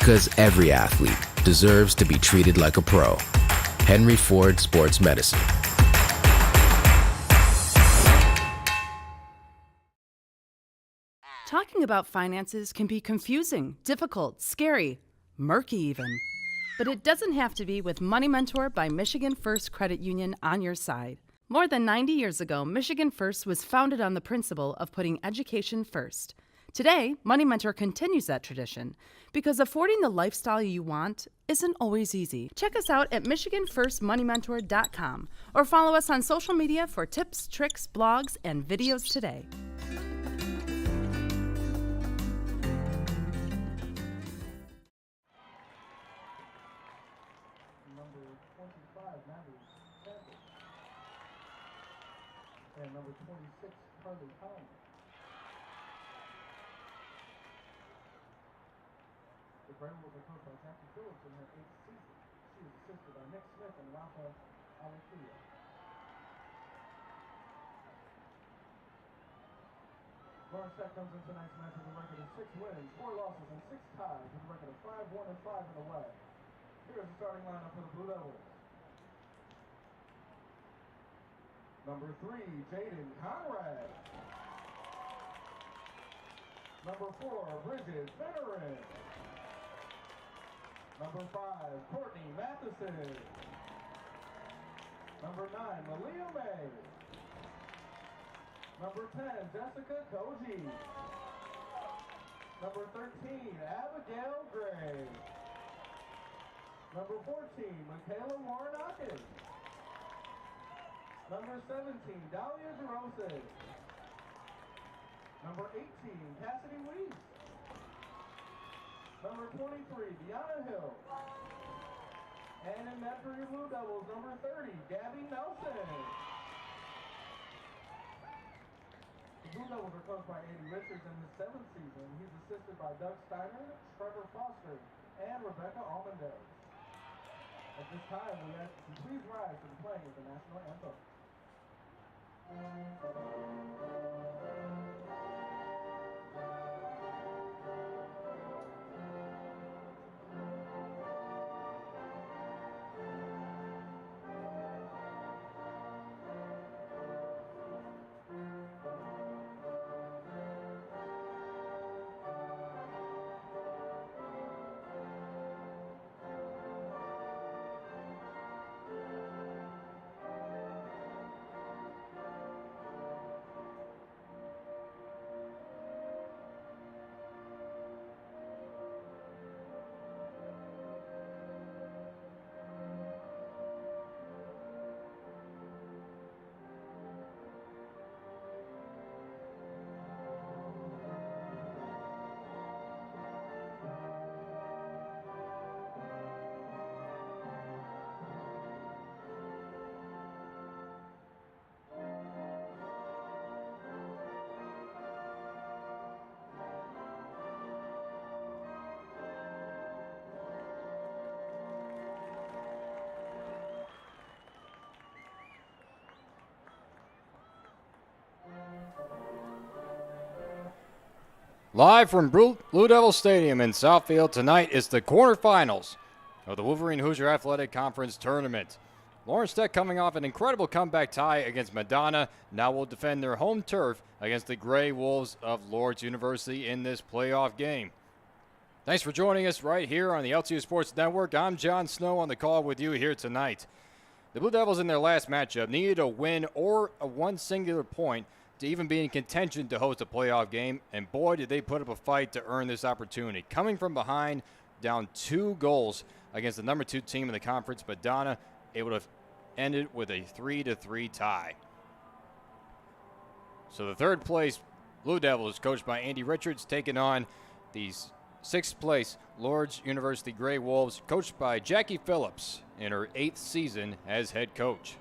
Because every athlete deserves to be treated like a pro. Henry Ford Sports Medicine. Talking about finances can be confusing, difficult, scary, murky even. But it doesn't have to be with Money Mentor by Michigan First Credit Union on your side. More than 90 years ago, Michigan First was founded on the principle of putting education first. Today, Money Mentor continues that tradition because affording the lifestyle you want isn't always easy. Check us out at MichiganFirstMoneyMentor.com or follow us on social media for tips, tricks, blogs, and videos today. And number 26, Carly Holland. The Brandons are coached by Jackie Phillips in her 8th season. She is assisted by Nick Smith and Rafa Alakia. Lawrence Tech comes in tonight's match with a record of 6 wins, 4 losses, and 6 ties, with a record of 5-1 and 5 in the WHAC. Here's the starting lineup for the Blue Devils. Number 3, Jaden Conrad. Number 4, Bridget Finneran. Number 5, Courtney Matheson. Number 9, Malia May. Number 10, Jessica Koji. Number 13, Abigail Gray. Number 14, Michaela Warnakis. Number 17, Dahlia DeRose. Number 18, Cassidy Weiss. Number 23, Deanna Hill. And in net for your Blue Devils, number 30, Gabby Nelson. The Blue Devils are coached by Andy Richards in his 7th season. He's assisted by Doug Steiner, Trevor Foster, and Rebecca Almendarez. At this time, we ask you to please rise to the playing of the national anthem. Live from Blue Devil Stadium in Southfield, tonight is the quarterfinals of the Wolverine Hoosier Athletic Conference Tournament. Lawrence Tech coming off an incredible comeback tie against Madonna, now will defend their home turf against the Gray Wolves of Lourdes University in this playoff game. Thanks for joining us right here on the LTU Sports Network. I'm John Snow on the call with you here tonight. The Blue Devils in their last matchup needed a win or a one singular point to even be in contention to host a playoff game, and boy, did they put up a fight to earn this opportunity. Coming from behind, down 2 goals against the number 2 team in the conference, Madonna able to end it with a 3-3 tie. So the third place Blue Devils, coached by Andy Richards, taking on the 6th place Lourdes University Gray Wolves, coached by Jackie Phillips in her 8th season as head coach.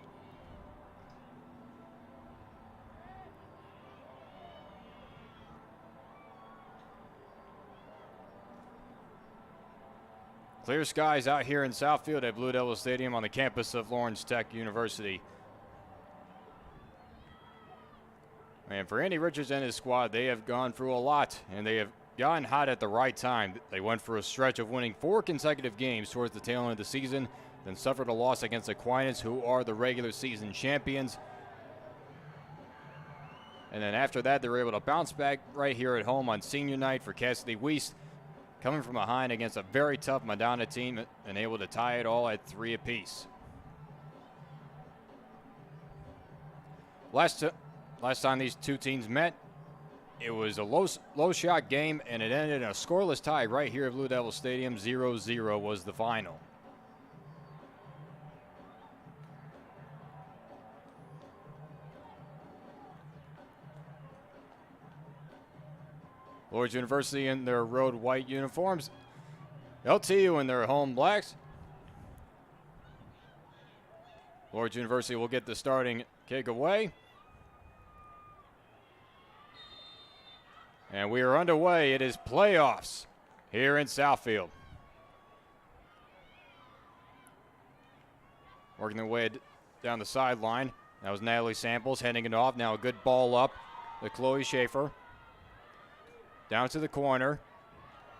Clear skies out here in Southfield at Blue Devil Stadium on the campus of Lawrence Tech University. And for Andy Richards and his squad, they have gone through a lot, and they have gotten hot at the right time. They went for a stretch of winning 4 consecutive games towards the tail end of the season, then suffered a loss against Aquinas, who are the regular season champions. And then after that, they were able to bounce back right here at home on senior night for Cassidy Weiss, coming from behind against a very tough Madonna team and able to tie it all at 3 apiece. Last time these two teams met, it was a low shot game, and it ended in a scoreless tie right here at Blue Devil Stadium. 0-0 was the final. Lourdes University in their road white uniforms. LTU in their home blacks. Lourdes University will get the starting kick away. And we are underway. It is playoffs here in Southfield. Working their way down the sideline. That was Natalie Samples heading it off. Now a good ball up to Chloe Schaefer. Down to the corner.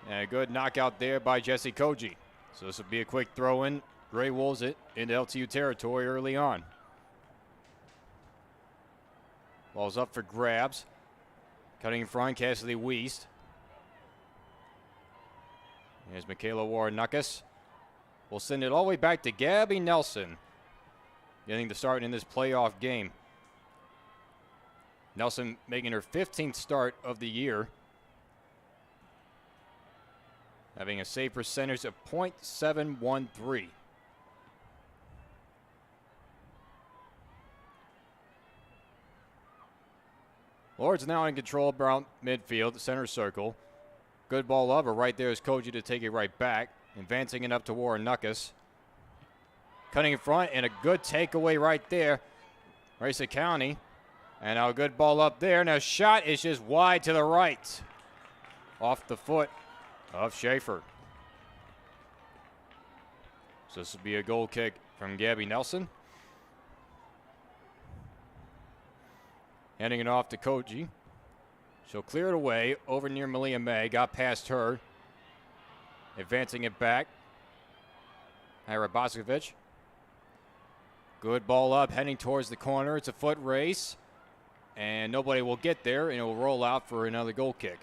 And a good knockout there by Jessie Koji. So this will be a quick throw in. Gray Wolves it into LTU territory early on. Ball's up for grabs. Cutting in front, Cassidy Weiss. Here's Michaela Warnuckus. We'll send it all the way back to Gabby Nelson, getting the start in this playoff game. Nelson making her 15th start of the year, having a save percentage of .713. Lourdes now in control around midfield, center circle. Good ball up, but right there is Koji to take it right back. Advancing it up to Warnuckus. Cutting in front, and a good takeaway right there. Raisa County. And now a good ball up there. Now shot is just wide to the right. Off the foot of Schaefer. So this will be a goal kick from Gabby Nelson. Handing it off to Koji. She'll clear it away over near Malia May. Got past her. Advancing it back. Ira Boskovic. Good ball up, heading towards the corner. It's a foot race. And nobody will get there, and it will roll out for another goal kick.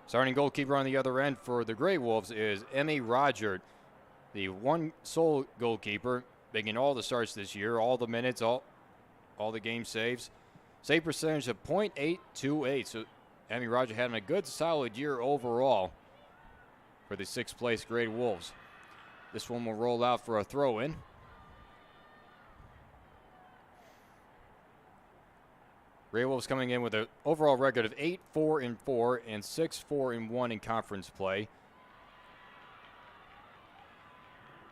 Starting goalkeeper on the other end for the Grey Wolves is Emmy Roger, the one sole goalkeeper, making all the starts this year, all the minutes, all the game saves. Save percentage of .828. So Emmy Roger having a good, solid year overall for the 6th place Grey Wolves. This one will roll out for a throw-in. Grey Wolves coming in with an overall record of 8-4-4 and 6-4-1 in conference play.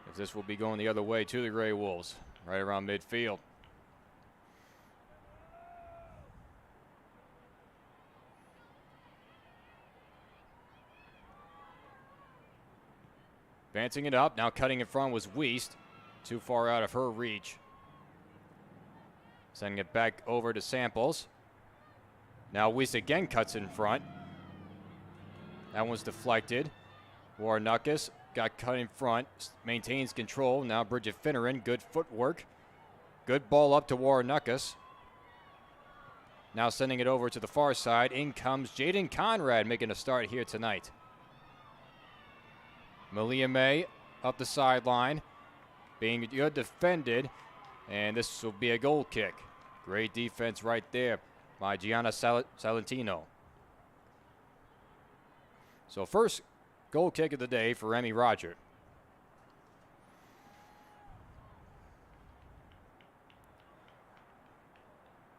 If this will be going the other way to the Grey Wolves, right around midfield. Advancing it up, now cutting in front was Weiss, too far out of her reach. Sending it back over to Samples. Now Weiss again cuts in front. That one's deflected. Warnuckus got cut in front, maintains control. Now Bridget Finneran, good footwork. Good ball up to Warnuckus. Now sending it over to the far side. In comes Jaden Conrad making a start here tonight. Malia May up the sideline, being good defended, and this will be a goal kick. Great defense right there by Gianna Salentino. So first goal kick of the day for Emmy Roger.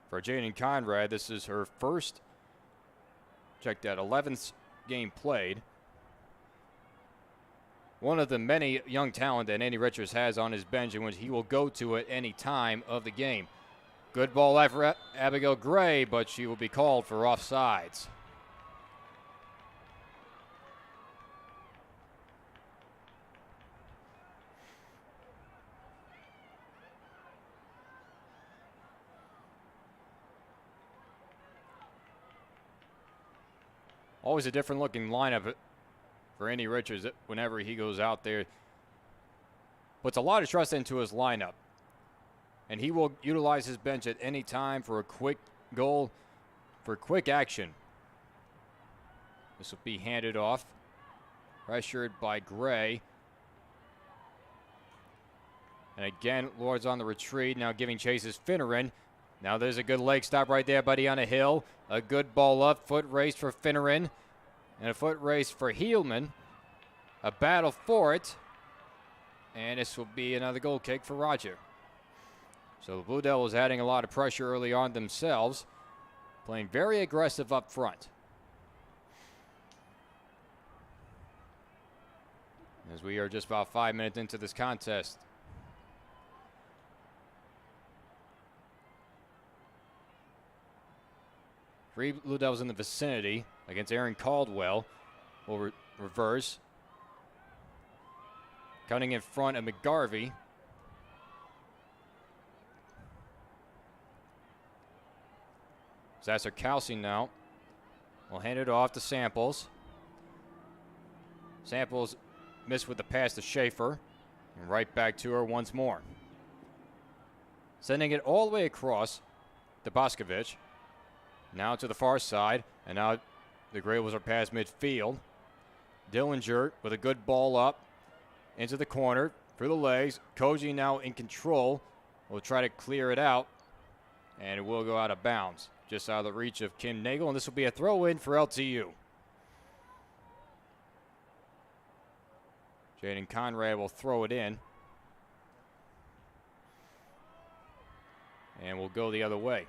For Jaden Conrad, this is her first, check that, 11th game played. One of the many young talent that Andy Richards has on his bench, in which he will go to at any time of the game. Good ball out for Abigail Gray, but she will be called for offsides. Always a different looking lineup for Andy Richards whenever he goes out there. Puts a lot of trust into his lineup. And he will utilize his bench at any time for a quick goal, for quick action. This will be handed off. Pressured by Gray. And again, Lourdes on the retreat. Now giving chase is Finneran. Now there's a good leg stop right there by Deanna Hill. A good ball up. Foot race for Finneran. And a foot race for Heelman. A battle for it. And this will be another goal kick for Roger. So the Blue Devils adding a lot of pressure early on themselves. Playing very aggressive up front. As we are just about 5 minutes into this contest. Three Blue Devils in the vicinity against Aaron Caldwell. Will reverse. Cutting in front of McGarvey. Zasser-Kelsey now will hand it off to Samples. Samples missed with the pass to Schaefer. And right back to her once more. Sending it all the way across to Boscovich. Now to the far side. And now the Grey Wolves are past midfield. Dillinger with a good ball up into the corner through the legs. Koji now in control. Will try to clear it out. And it will go out of bounds. Just out of the reach of Kim Nagel. And this will be a throw in for LTU. Jaden Conrad will throw it in. And we'll go the other way.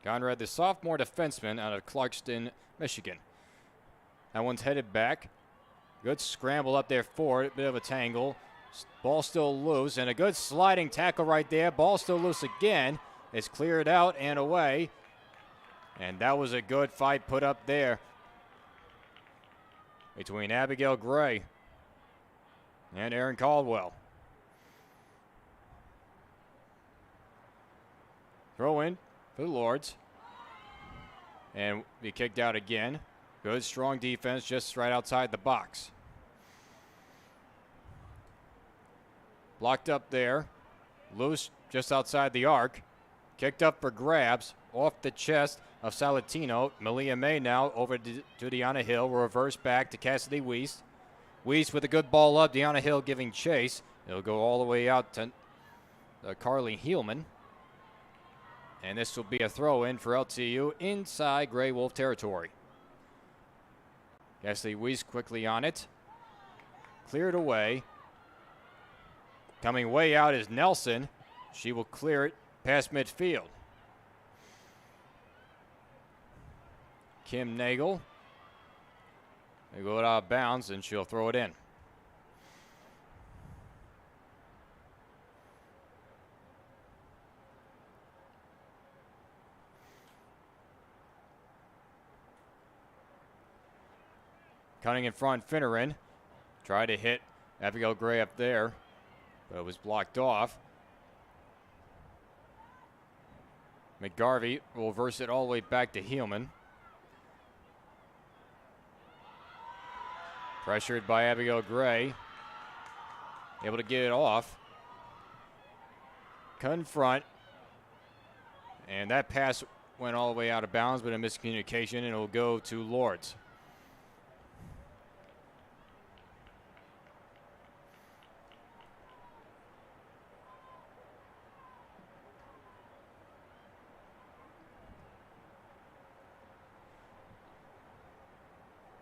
Conrad, the sophomore defenseman out of Clarkston, Michigan. That one's headed back. Good scramble up there for it. Bit of a tangle. Ball still loose. And a good sliding tackle right there. Ball still loose again. It's cleared out and away. And that was a good fight put up there between Abigail Gray and Aaron Caldwell. Throw in for the Lourdes. And be kicked out again. Good, strong defense just right outside the box. Blocked up there. Loose just outside the arc. Kicked up for grabs. Off the chest of Salatino. Malia May now over to Deanna Hill. Reverse back to Cassidy Weiss. Weiss with a good ball up. Deanna Hill giving chase. It'll go all the way out to Carly Heelman. And this will be a throw in for LTU inside Grey Wolf territory. Cassidy Weiss quickly on it. Cleared away. Coming way out is Nelson. She will clear it past midfield. Kim Nagel. They go out of bounds and she'll throw it in. Cutting in front, Finneran. Tried to hit Abigail Gray up there, but it was blocked off. McGarvey will reverse it all the way back to Heelman. Pressured by Abigail Gray. Able to get it off. Cut in front. And that pass went all the way out of bounds, but a miscommunication, and it will go to Lourdes.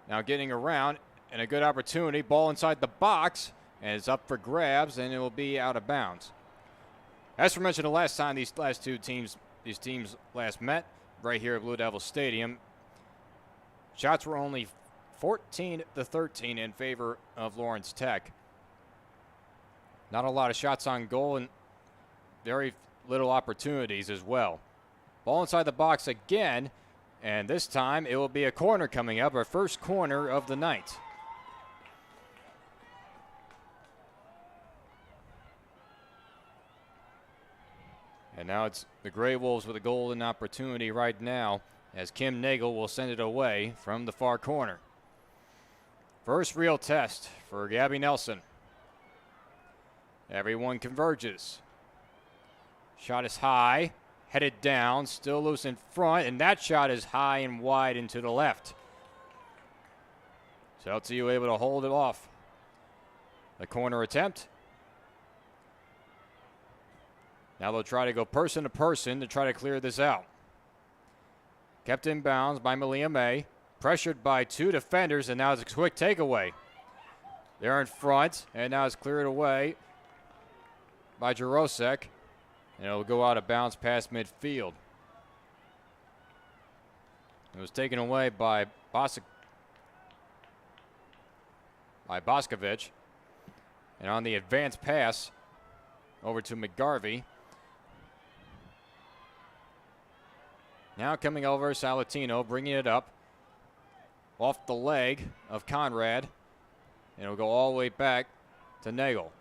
Now getting around, and a good opportunity. Ball inside the box, and it's up for grabs, and it will be out of bounds. As we mentioned the last time these teams last met, right here at Blue Devil Stadium, shots were only 14-13 in favor of Lawrence Tech. Not a lot of shots on goal, and very little opportunities as well. Ball inside the box again. And this time it will be a corner coming up, our first corner of the night. And now it's the Gray Wolves with a golden opportunity right now as Kim Nagel will send it away from the far corner. First real test for Gabby Nelson. Everyone converges. Shot is high, headed down, still loose in front, and that shot is high and wide into the left. So LTU able to hold it off. The corner attempt. Now they'll try to go person to person to try to clear this out. Kept in bounds by Malia May. Pressured by two defenders, and now it's a quick takeaway. They're in front, and now it's cleared away by Jarosek. And it'll go out of bounds past midfield. It was taken away by Boscovich. And on the advanced pass over to McGarvey. Now coming over, Salatino bringing it up off the leg of Conrad. And it'll go all the way back to Nagel.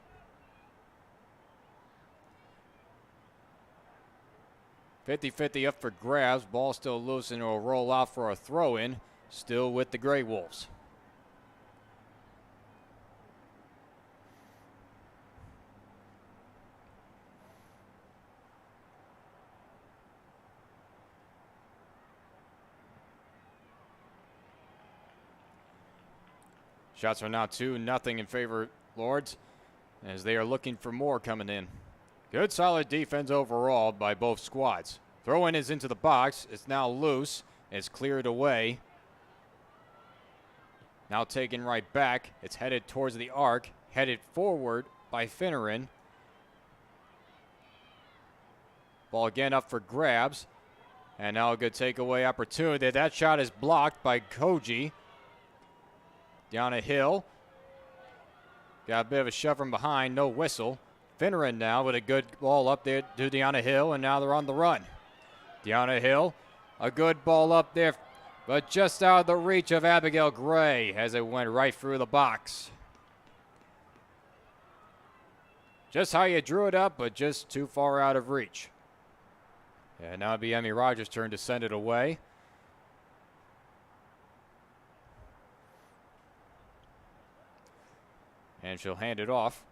.50 up for grabs. Ball still loose and it'll roll out for a throw-in. Still with the Grey Wolves. Shots are now 2-0 in favor of Lourdes as they are looking for more coming in. Good solid defense overall by both squads. Throw-in is into the box. It's now loose. It's cleared away. Now taken right back. It's headed towards the arc. Headed forward by Finneran. Ball again up for grabs. And now a good takeaway opportunity. That shot is blocked by Koji. Deanna Hill. Got a bit of a shove from behind. No whistle. Finneran now with a good ball up there to Deanna Hill, and now they're on the run. Deanna Hill, a good ball up there, but just out of the reach of Abigail Gray as it went right through the box. Just how you drew it up, but just too far out of reach. And now it'll be Emmy Rogers' turn to send it away. And she'll hand it off.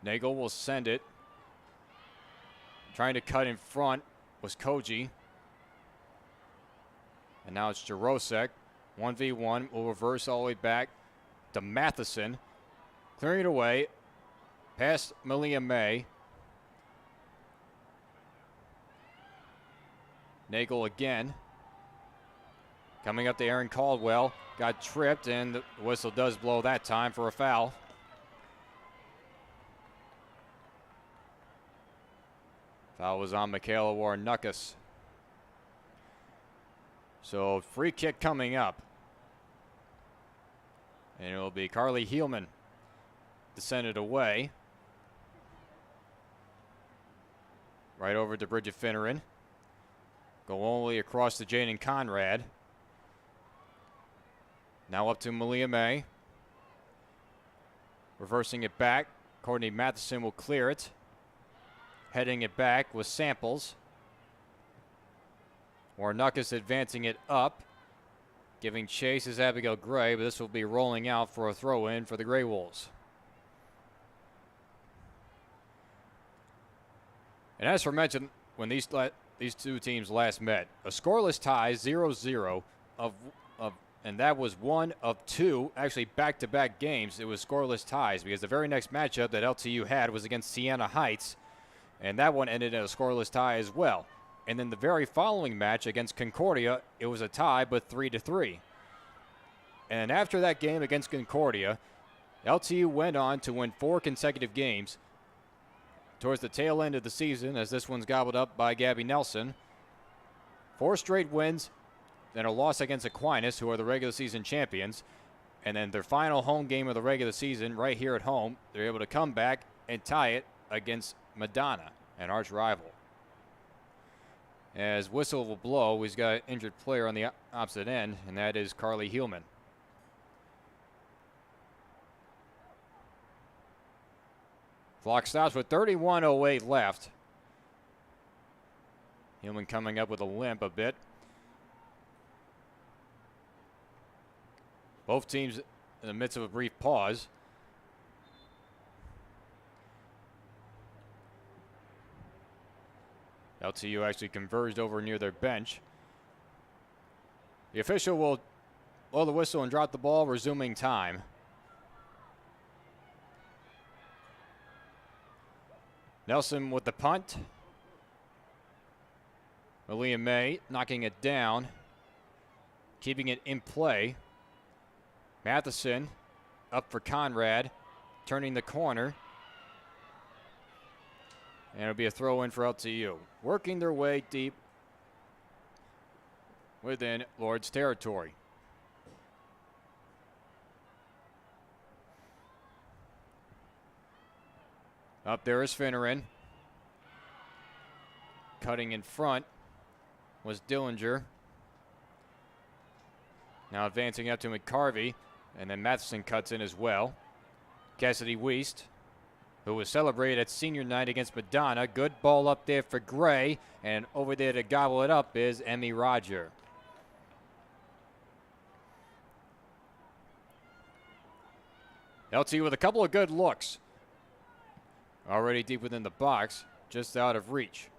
Nagel will send it. Trying to cut in front was Koji. And now it's Jarosek. 1v1 will reverse all the way back to Matheson. Clearing it away. Past Malia May. Nagel again. Coming up to Aaron Caldwell. Got tripped, and the whistle does blow that time for a foul. Foul was on Michaela Warnukas. So free kick coming up. And it will be Carly Heelman to send it away. Right over to Bridget Finneran. Go only across to Jaden Conrad. Now up to Malia May. Reversing it back. Courtney Matheson will clear it. Heading it back with Samples. Warnukas advancing it up. Giving chase is Abigail Gray, but this will be rolling out for a throw-in for the Grey Wolves. And as for mentioned, when these two teams last met, a scoreless tie, 0-0, and that was one of two, actually back-to-back games. It was scoreless ties because the very next matchup that LTU had was against Siena Heights, and that one ended in a scoreless tie as well. And then the very following match against Concordia, it was a tie, but 3-3. And after that game against Concordia, LTU went on to win 4 consecutive games towards the tail end of the season, as this one's gobbled up by Gabby Nelson. 4 straight wins, then a loss against Aquinas, who are the regular season champions. And then their final home game of the regular season, right here at home, they're able to come back and tie it against Madonna, an arch rival. As whistle will blow, he's got an injured player on the opposite end, and that is Carly Heelman. Clock stops with 31:08 left. Hillman coming up with a limp a bit. Both teams in the midst of a brief pause. LTU actually converged over near their bench. The official will blow the whistle and drop the ball, resuming time. Nelson with the punt. Malia May knocking it down, keeping it in play. Matheson up for Conrad, turning the corner. And it'll be a throw in for LTU. Working their way deep within Lourdes territory. Up there is Finneran. Cutting in front was Dillinger. Now advancing up to McCarvey. And then Matheson cuts in as well. Cassidy Weist, who was celebrated at senior night against Madonna. Good ball up there for Gray. And over there to gobble it up is Emmy Roger. LT with a couple of good looks. Already deep within the box, just out of reach.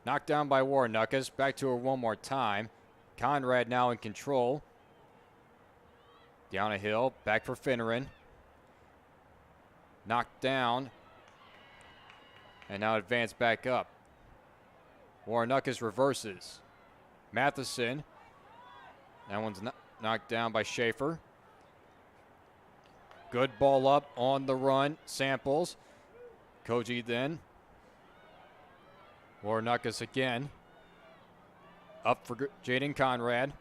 Knocked down by Warnuckus. Back to her one more time. Conrad now in control. Down a hill, back for Finneran. Knocked down. And now advanced back up. Warnuckus reverses. Matheson. That one's knocked down by Schaefer. Good ball up on the run. Samples. Koji then. Warnuckus again. Up for Jaden Conrad.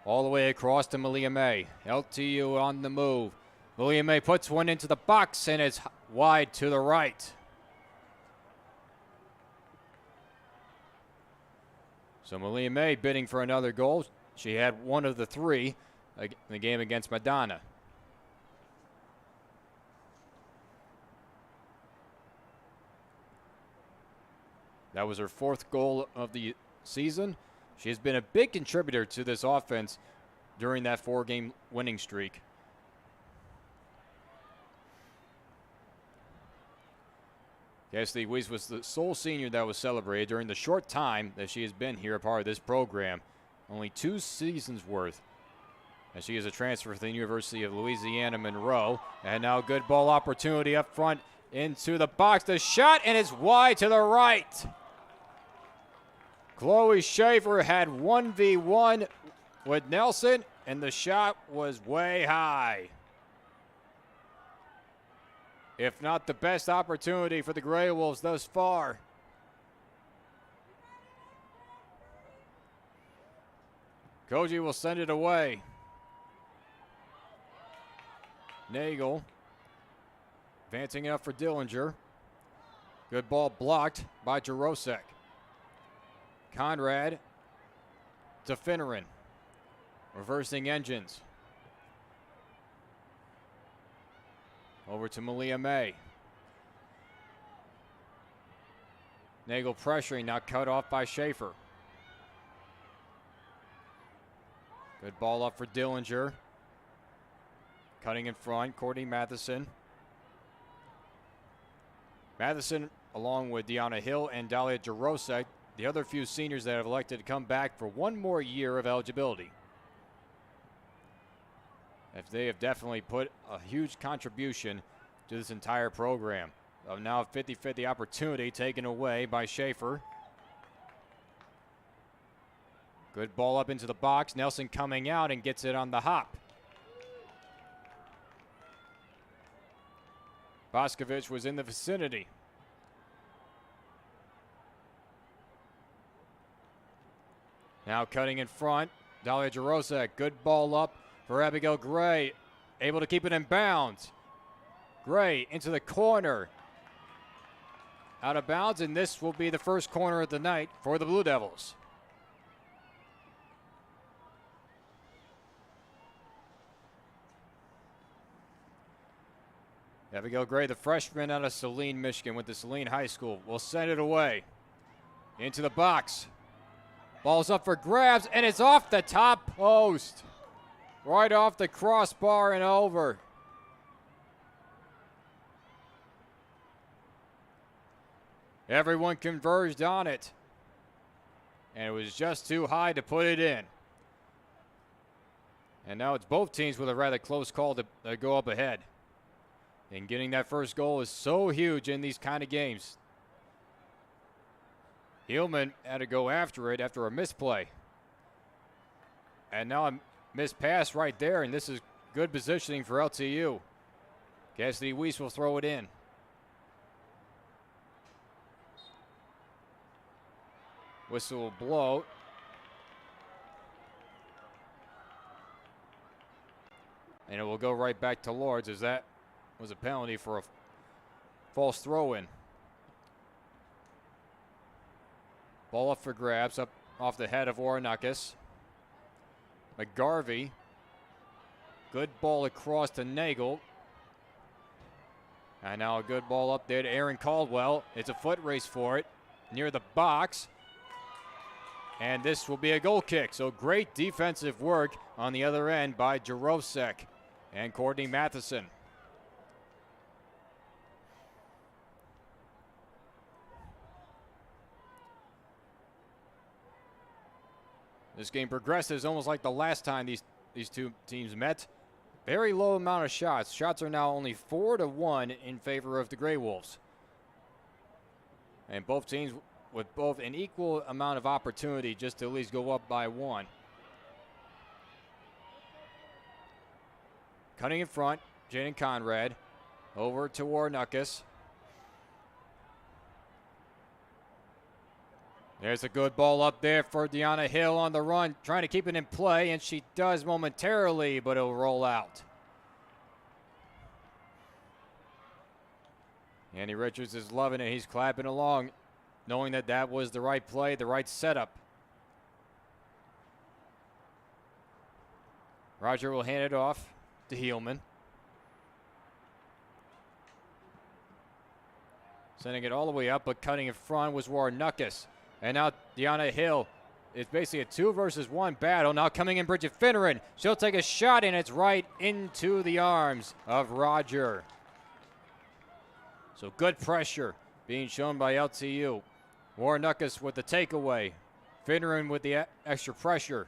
All the way across to Malia May. LTU on the move. Malia May puts one into the box and it's wide to the right. So Malia May bidding for another goal. She had one of the three in the game against Madonna. That was her fourth goal of the season. She has been a big contributor to this offense during that 4-game winning streak. Cassidy Weiss was the sole senior that was celebrated during the short time that she has been here a part of this program. Only 2 seasons worth. And she is a transfer from the University of Louisiana Monroe. And now a good ball opportunity up front into the box. The shot, and it's wide to the right. Chloe Schaefer had 1v1 with Nelson, and the shot was way high. If not the best opportunity for the Grey Wolves thus far. Koji will send it away. Nagel advancing it up for Dillinger. Good ball blocked by Jarosek. Conrad to Finneran. Reversing engines. Over to Malia May. Nagel pressuring, now cut off by Schaefer. Good ball up for Dillinger. Cutting in front, Courtney Matheson. Matheson, along with Deanna Hill and Dahlia Jarosek, the other few seniors that have elected to come back for one more year of eligibility. If they have definitely put a huge contribution to this entire program. Now a 50-50 opportunity taken away by Schaefer. Good ball up into the box. Nelson coming out and gets it on the hop. Boscovich was in the vicinity. Now cutting in front, Dahlia Jarosek. Good ball up for Abigail Gray. Able to keep it in bounds. Gray into the corner. Out of bounds, and this will be the first corner of the night for the Blue Devils. Abigail Gray, the freshman out of Saline, Michigan, went to Saline High School, will send it away. Into the box. Ball's up for grabs, and it's off the top post. Right off the crossbar and over. Everyone converged on it. And it was just too high to put it in. And now it's both teams with a rather close call to go up ahead. And getting that first goal is so huge in these kind of games. Hillman had to go after it after a misplay. And now a missed pass right there, and this is good positioning for LTU. Cassidy Weiss will throw it in. Whistle will blow. And it will go right back to Lourdes, as that was a penalty for a false throw-in. Ball up for grabs, up off the head of Oronakis. McGarvey. Good ball across to Nagel. And now a good ball up there to Aaron Caldwell. It's a foot race for it near the box. And this will be a goal kick. So great defensive work on the other end by Jarosek and Courtney Matheson. This game progresses almost like the last time these two teams met. Very low amount of shots. Shots are now only 4-1 in favor of the Grey Wolves. And both teams with both an equal amount of opportunity just to at least go up by one. Cutting in front, Jaden Conrad. Over to Warnuckus. There's a good ball up there for Deanna Hill on the run, trying to keep it in play, and she does momentarily, but it'll roll out. Andy Richards is loving it. He's clapping along, knowing that that was the right play, the right setup. Roger will hand it off to Heelman. Sending it all the way up, but cutting in front was Warnuckus. And now Deanna Hill. It's basically a 2-versus-1 battle. Now coming in Bridget Finneran. She'll take a shot, and it's right into the arms of Roger. So good pressure being shown by LTU. Warnuckus with the takeaway. Finneran with the extra pressure.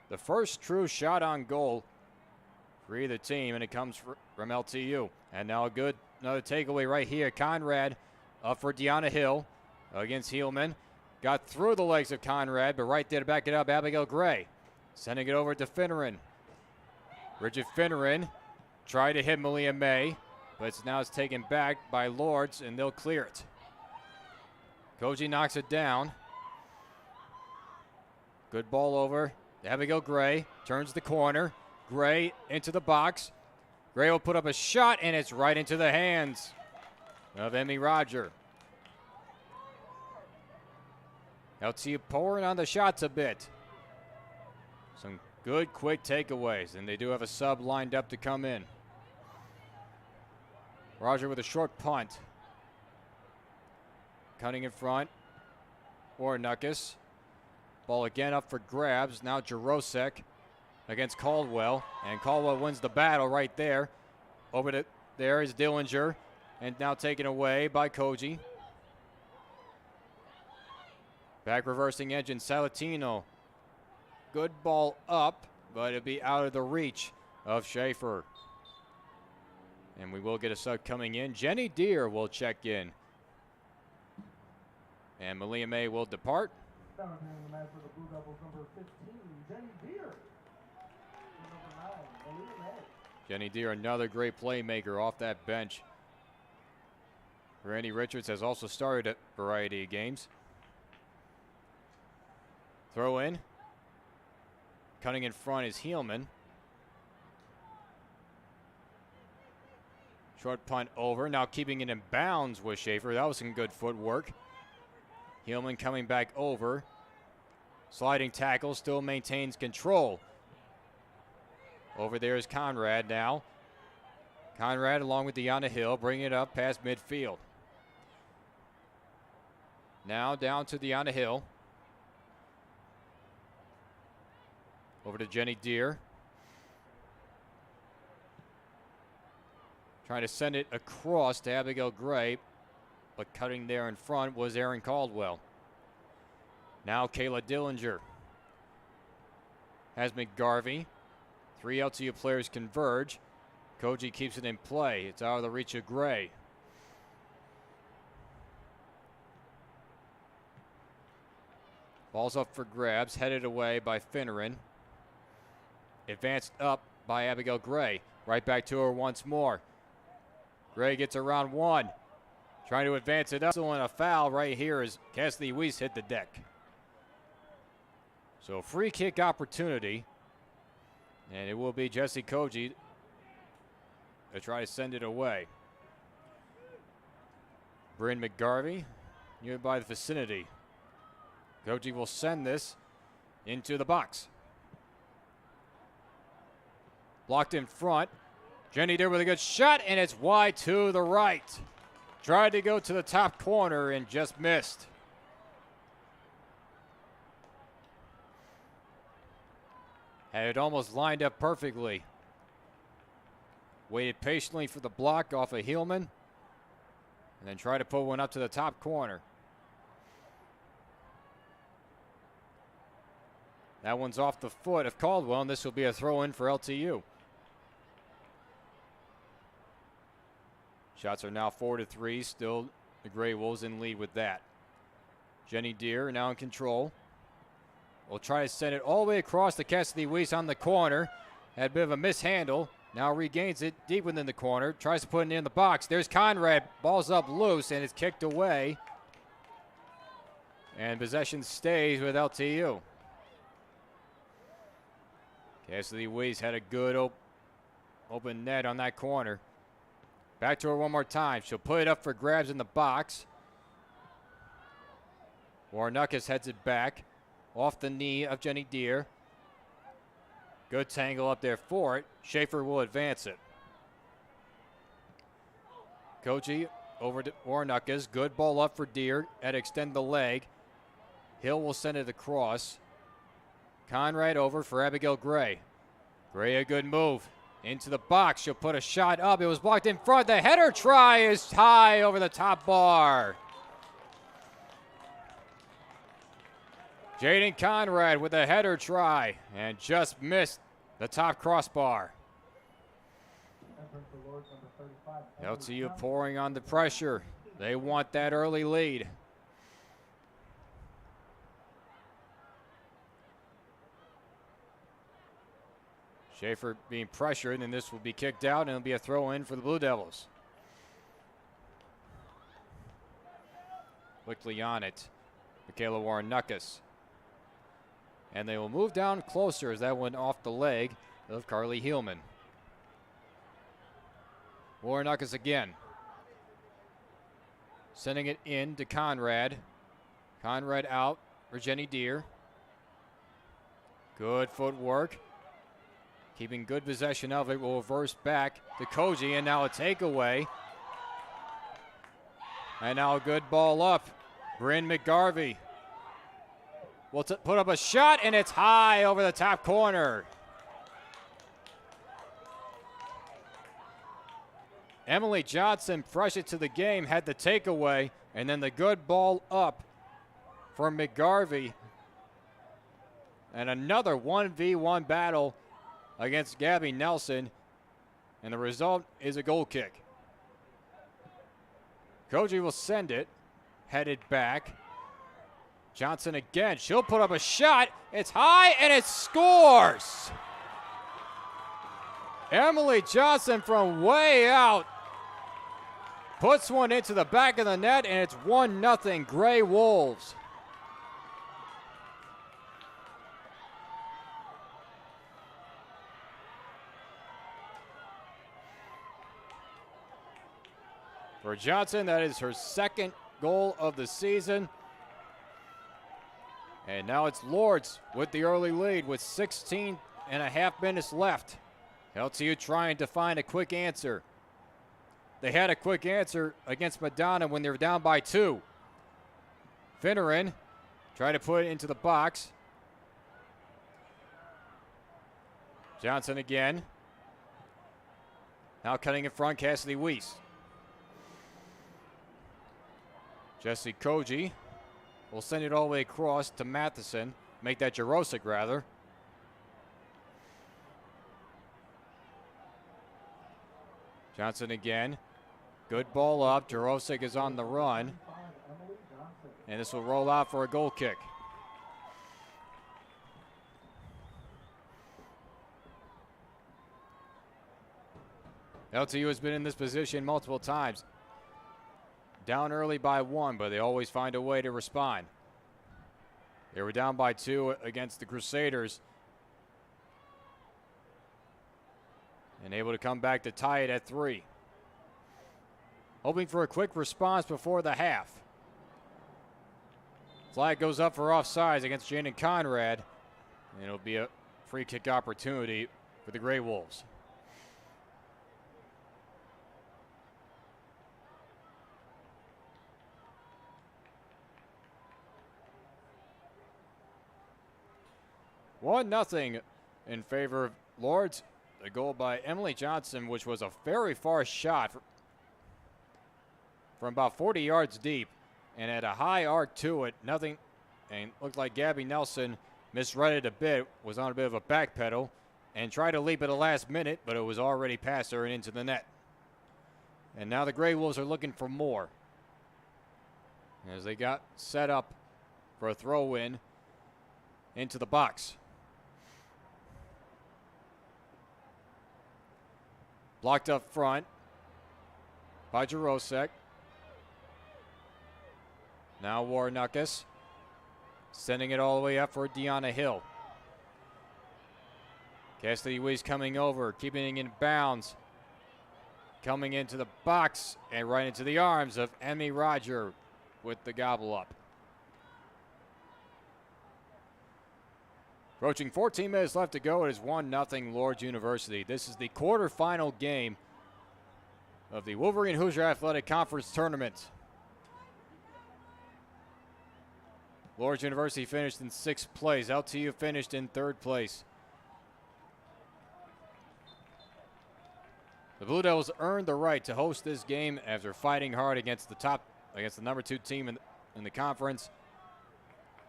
The first true shot on goal for either team, and it comes from LTU. And now another takeaway right here. Conrad up for Deanna Hill against Heelman. Got through the legs of Conrad, but right there to back it up, Abigail Gray. Sending it over to Finneran. Bridget Finneran tried to hit Malia May, but now it's taken back by Lourdes, and they'll clear it. Koji knocks it down. Good ball over. Abigail Gray turns the corner. Gray into the box. Gray will put up a shot, and it's right into the hands of Emmy Roger. LTU pouring on the shots a bit. Some good quick takeaways, and they do have a sub lined up to come in. Roger with a short punt. Cutting in front. Warnuckus. Ball again up for grabs. Now Jarosek against Caldwell. And Caldwell wins the battle right there. Over to there is Dillinger. And now taken away by Koji. Back reversing engine, Salatino. Good ball up, but it'll be out of the reach of Schaefer. And we will get a sub coming in. Jenny Deere will check in. And Malia May will depart. Down in the match for the Blue Devils, number 15, Jenny Deere. Number 9, Malia May. Jenny Deere, another great playmaker off that bench. Randy Richards has also started a variety of games. Throw in. Cutting in front is Heelman. Short punt over. Now keeping it in bounds with Schaefer. That was some good footwork. Heelman coming back over. Sliding tackle. Still maintains control. Over there is Conrad now. Conrad along with Deanna Hill, bringing it up past midfield. Now down to Deanna Hill. Over to Jenny Deere. Trying to send it across to Abigail Gray, but cutting there in front was Erin Caldwell. Now Kayla Dillinger has McGarvey. 3 LTU players converge. Koji keeps it in play. It's out of the reach of Gray. Ball's up for grabs, headed away by Finneran. Advanced up by Abigail Gray. Right back to her once more. Gray gets around 1. Trying to advance it up. Still in a foul right here as Cassidy Weiss hit the deck. So free kick opportunity. And it will be Jesse Koji to try to send it away. Bryn McGarvey nearby the vicinity. Koji will send this into the box. Blocked in front. Jenny there with a good shot, and it's wide to the right. Tried to go to the top corner and just missed. Had it almost lined up perfectly. Waited patiently for the block off of Heelman, and then tried to put one up to the top corner. That one's off the foot of Caldwell, and this will be a throw-in for LTU. Shots are now 4-3. Still the Gray Wolves in lead with that. Jenny Deere now in control. Will try to send it all the way across to Cassidy Weiss on the corner. Had a bit of a mishandle. Now regains it deep within the corner. Tries to put it in the box. There's Conrad. Ball's up loose, and it's kicked away. And possession stays with LTU. Cassidy Weiss had a good open net on that corner. Back to her one more time. She'll put it up for grabs in the box. Warnuckus heads it back. Off the knee of Jenny Deere. Good tangle up there for it. Schaefer will advance it. Koji over to Warnuckus. Good ball up for Deere at extend the leg. Hill will send it across. Conrad over for Abigail Gray. Gray a good move. Into the box. She'll put a shot up. It was blocked in front. The header try is high over the top bar. Jaden Conrad with a header try and just missed the top crossbar. LTU pouring on the pressure. They want that early lead. Schaefer being pressured, and this will be kicked out, and it'll be a throw-in for the Blue Devils. Quickly on it, Michaela Warnuckus. And they will move down closer as that went off the leg of Carly Heelman. Warnuckus again. Sending it in to Conrad. Conrad out for Jenny Deere. Good footwork. Keeping good possession of it. Will reverse back to Koji, and now a takeaway. And now a good ball up. Bryn McGarvey will put up a shot, and it's high over the top corner. Emily Johnson, fresh into the game, had the takeaway, and then the good ball up from McGarvey. And another 1v1 battle against Gabby Nelson, and the result is a goal kick. Koji will send it, headed back. Johnson again, she'll put up a shot, it's high, and it scores! Emily Johnson from way out puts one into the back of the net, and it's 1-0 Gray Wolves. For Johnson, that is her second goal of the season. And now it's Lourdes with the early lead with 16 and a half minutes left. LTU trying to find a quick answer. they had a quick answer against Madonna when they were down by 2. Finneran tried to put it into the box. Johnson again. Now cutting in front, Cassidy Weiss. Jesse Koji will send it all the way across to Matheson. Make that Jarosik, rather. Johnson again. Good ball up. Jarosik is on the run. And this will roll out for a goal kick. LTU has been in this position multiple times. Down early by 1, but they always find a way to respond. They were down by 2 against the Crusaders. And able to come back to tie it at 3. Hoping for a quick response before the half. Flag goes up for offsides against Jaden Conrad. And it'll be a free kick opportunity for the Grey Wolves. One nothing in favor of Lourdes. A goal by Emily Johnson, which was a very far shot from about 40 yards deep and had a high arc to it. Nothing, and looked like Gabby Nelson misread it a bit, was on a bit of a back pedal and tried to leap at the last minute, but it was already past her and into the net. And now the Grey Wolves are looking for more as they got set up for a throw-in into the box. Blocked up front by Jarosek. Now Warnakis sending it all the way up for Deanna Hill. Cassidy Weiss coming over, keeping it in bounds. Coming into the box and right into the arms of Emmy Roger with the gobble up. Approaching 14 minutes left to go. It is 1-0 Lourdes University. This is the quarterfinal game of the Wolverine Hoosier Athletic Conference Tournament. Lourdes University finished in 6th place. LTU finished in 3rd place. The Blue Devils earned the right to host this game after fighting hard against the number 2 team in the conference,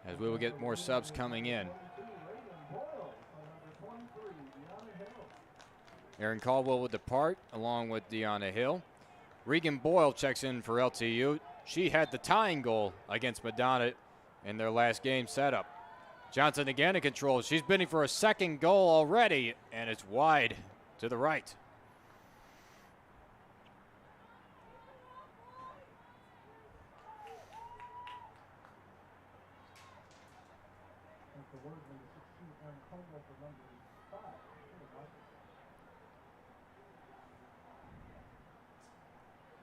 as we will get more subs coming in. Erin Caldwell will depart along with Deanna Hill. Regan Boyle checks in for LTU. She had the tying goal against Madonna in their last game setup. Johnson again in control. She's bidding for a second goal already, and it's wide to the right.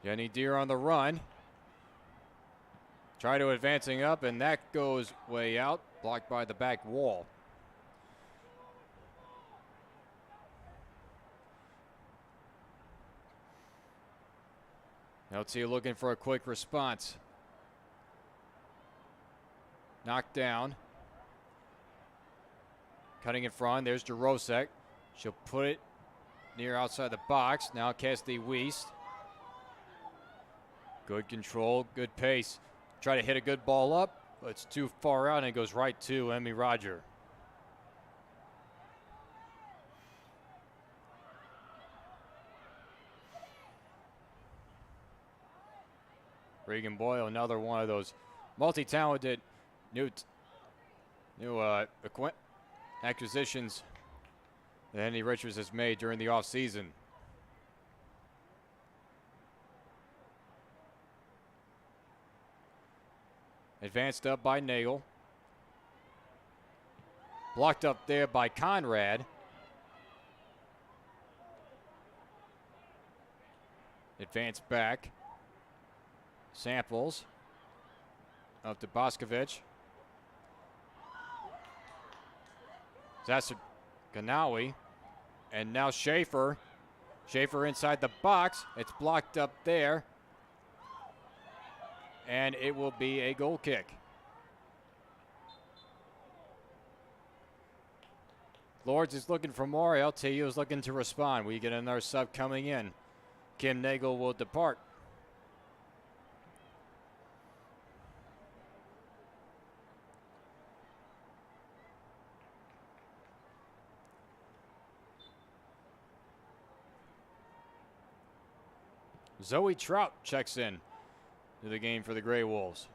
Jenny Deere on the run. Try to advancing up, and that goes way out, blocked by the back wall. LT looking for a quick response. Knocked down. Cutting in front, there's Jarosek. She'll put it near outside the box. Now Cassidy Weiss. Good control, good pace. Try to hit a good ball up, but it's too far out and it goes right to Emmy Roger. Regan Boyle, another one of those multi-talented new acquisitions that Andy Richards has made during the offseason. Advanced up by Nagel. Blocked up there by Conrad. Advanced back. Samples. Up to Boscovich. Zasser Ganawi. And now Schaefer Schaefer inside the box. It's blocked up there. And it will be a goal kick. Lourdes is looking for more. LTU is looking to respond. We get another sub coming in. Kim Nagel will depart. Zoe Trout checks in to the game for the Grey Wolves.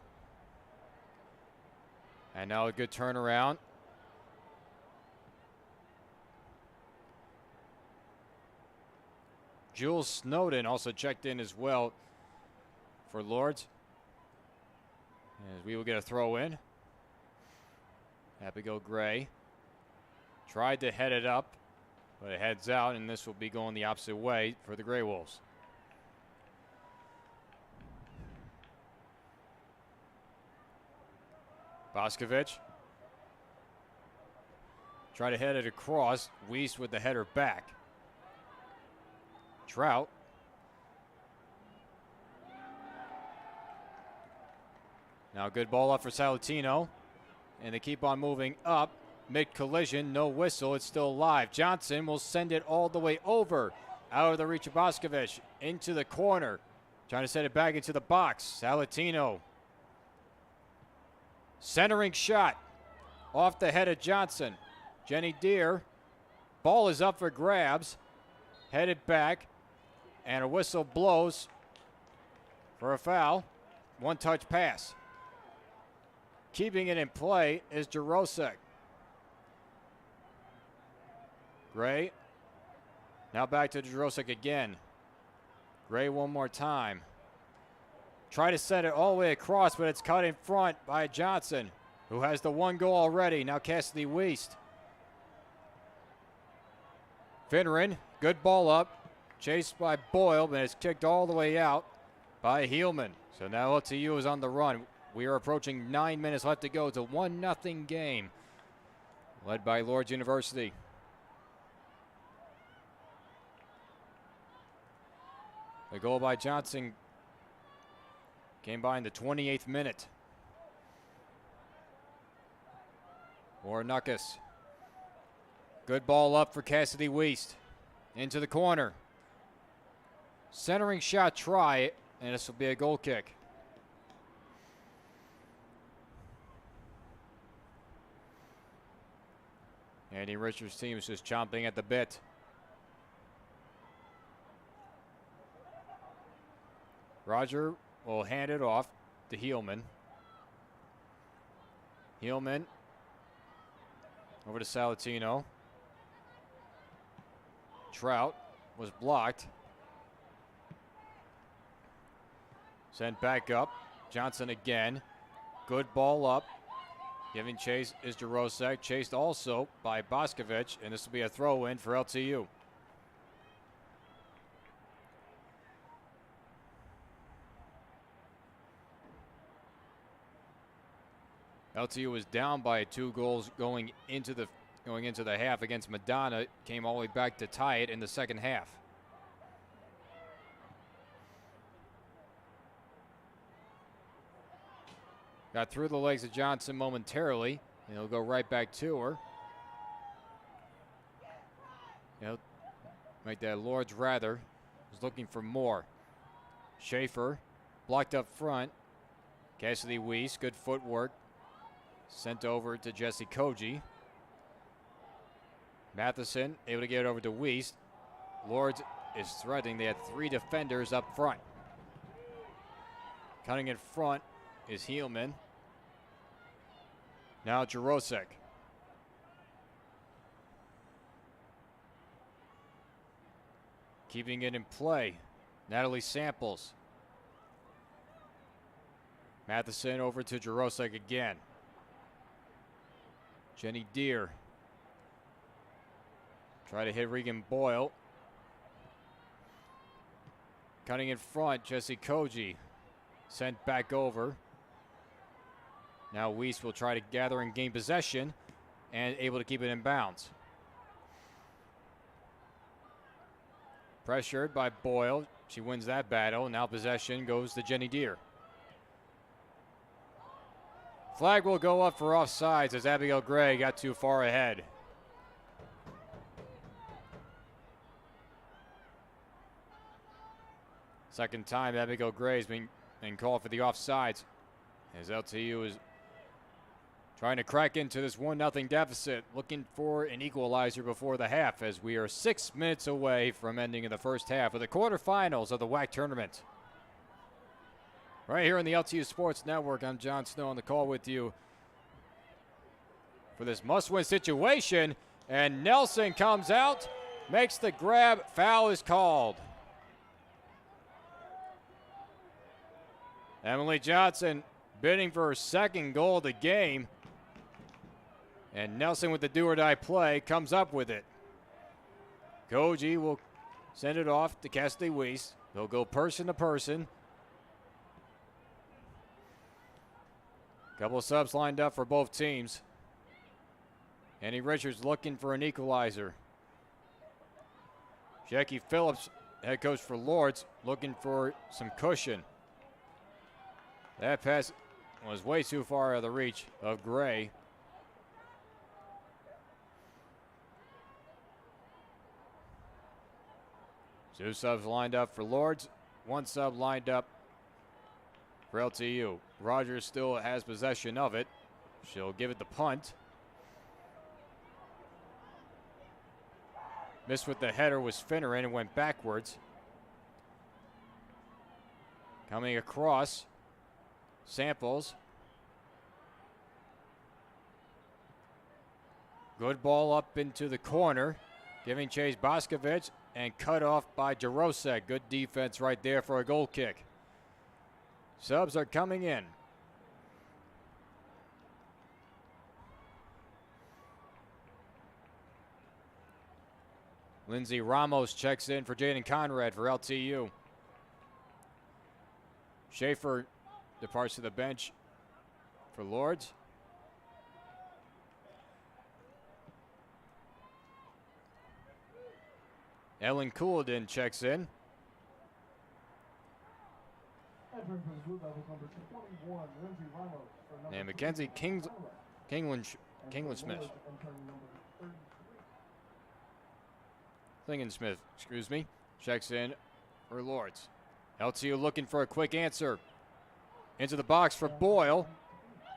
And now a good turnaround. Jules Snowden also checked in as well for Lourdes. As we will get a throw in. Happy go Gray. Tried to head it up, but it heads out, and this will be going the opposite way for the Grey Wolves. Boscovich. Try to head it across. Weiss with the header back. Trout. Now a good ball up for Salatino. And they keep on moving up. Mid-collision, no whistle. It's still alive. Johnson will send it all the way over. Out of the reach of Boscovich. Into the corner. Trying to set it back into the box. Salatino. Centering shot. Off the head of Johnson. Jenny Deere. Ball is up for grabs. Headed back. And a whistle blows for a foul. One-touch pass. Keeping it in play is Jarosek. Gray. Now back to Jarosek again. Gray one more time. Try to set it all the way across, but it's cut in front by Johnson, who has the one goal already. Now Cassidy Weist. Finneran, good ball up. Chased by Boyle, but it's kicked all the way out by Heelman. So now LTU is on the run. We are approaching 9 minutes left to go. It's a 1-0 game, led by Lourdes University. The goal by Johnson came by in the 28th minute. Warnuckus. Good ball up for Cassidy Weist. Into the corner. Centering shot try, and this will be a goal kick. Andy Richards' team is just chomping at the bit. Roger will hand it off to Heelman. Heelman over to Salatino. Trout was blocked. Sent back up. Johnson again. Good ball up. Giving chase is Jarosek. Chased also by Boscovich, and this will be a throw-in for LTU. LTU was down by 2 goals going into the half against Madonna. Came all the way back to tie it in the second half. Got through the legs of Johnson momentarily, and he'll go right back to her. He'll make that Lourdes rather. Was looking for more. Schaefer blocked up front. Cassidy Weiss, good footwork. Sent over to Jesse Koji. Matheson able to get it over to Weiss. Lourdes is threatening. They had 3 defenders up front. Cutting in front is Heelman. Now Jarosek. Keeping it in play. Natalie Samples. Matheson over to Jarosek again. Jenny Deere. Try to hit Regan Boyle. Cutting in front, Jesse Koji. Sent back over. Now Weiss will try to gather and gain possession and able to keep it in bounds. Pressured by Boyle. She wins that battle. Now possession goes to Jenny Deere. Flag will go up for offsides as Abigail Gray got too far ahead. Second time Abigail Gray has been called for the offsides as LTU is trying to crack into this 1-0 deficit, looking for an equalizer before the half as we are 6 minutes away from ending in the first half of the quarterfinals of the WHAC Tournament. Right here on the LTU Sports Network, I'm John Snow on the call with you for this must-win situation, and Nelson comes out, makes the grab, foul is called. Emily Johnson bidding for her second goal of the game. And Nelson with the do-or-die play comes up with it. Koji will send it off to Cassidy Weiss. They'll go person to person. Couple of subs lined up for both teams. Annie Richards looking for an equalizer. Jackie Phillips, head coach for Lourdes, looking for some cushion. That pass was way too far out of the reach of Gray. Two subs lined up for Lourdes. One sub lined up for LTU. Rogers still has possession of it. She'll give it the punt. Missed with the header was Finneran and went backwards. Coming across. Samples. Good ball up into the corner. Giving chase Boscovich and cut off by Jarosek. Good defense right there for a goal kick. Subs are coming in. Lindsay Ramos checks in for Jaden Conrad for LTU. Schaefer departs to the bench for Lourdes. Ellen Couldin checks in. And Mackenzie Kingland-Smith. Klingensmith, excuse me, checks in for Lourdes. LTU looking for a quick answer. Into the box for Boyle.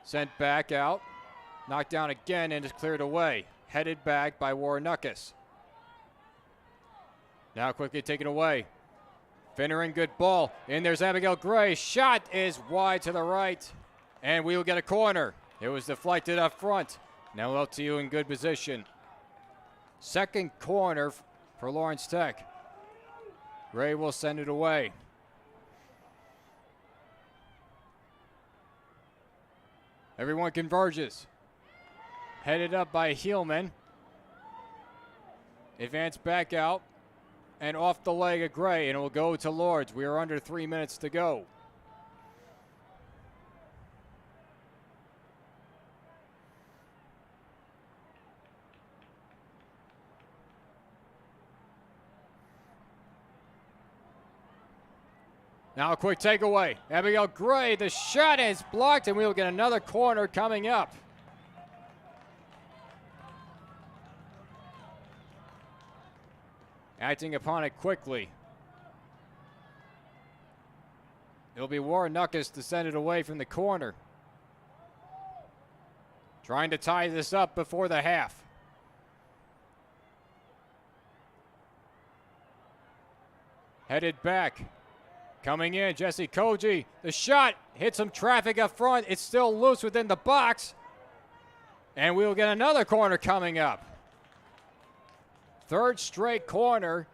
Sent back out. Knocked down again and is cleared away. Headed back by Warrenukis. Now quickly taken away. Finneran, good ball. And there's Abigail Gray. Shot is wide to the right. And we will get a corner. It was deflected up front. Now LTU in good position. Second corner for Lawrence Tech. Gray will send it away. Everyone converges. Headed up by Heelman. Advance back out. And off the leg of Gray, and it will go to Lourdes. We are under 3 minutes to go. Now a quick takeaway. Abigail Gray, the shot is blocked, and we will get another corner coming up. Acting upon it quickly. It'll be Warrenukis to send it away from the corner. Trying to tie this up before the half. Headed back. Coming in, Jesse Koji. The shot hits some traffic up front. It's still loose within the box. And we will get another corner coming up. Third straight corner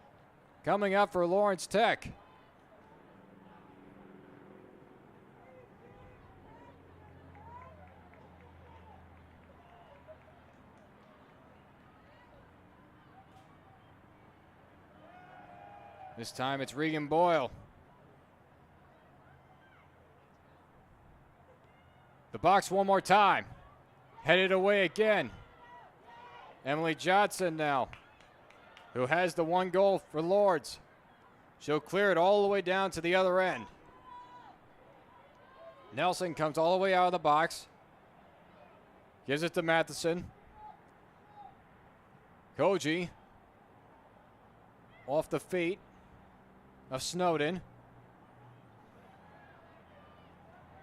coming up for Lawrence Tech. This time it's Regan Boyle. The box one more time. Headed away again. Emily Johnson now, who has the one goal for Lourdes. She'll clear it all the way down to the other end. Nelson comes all the way out of the box. Gives it to Matheson. Koji off the feet of Snowden.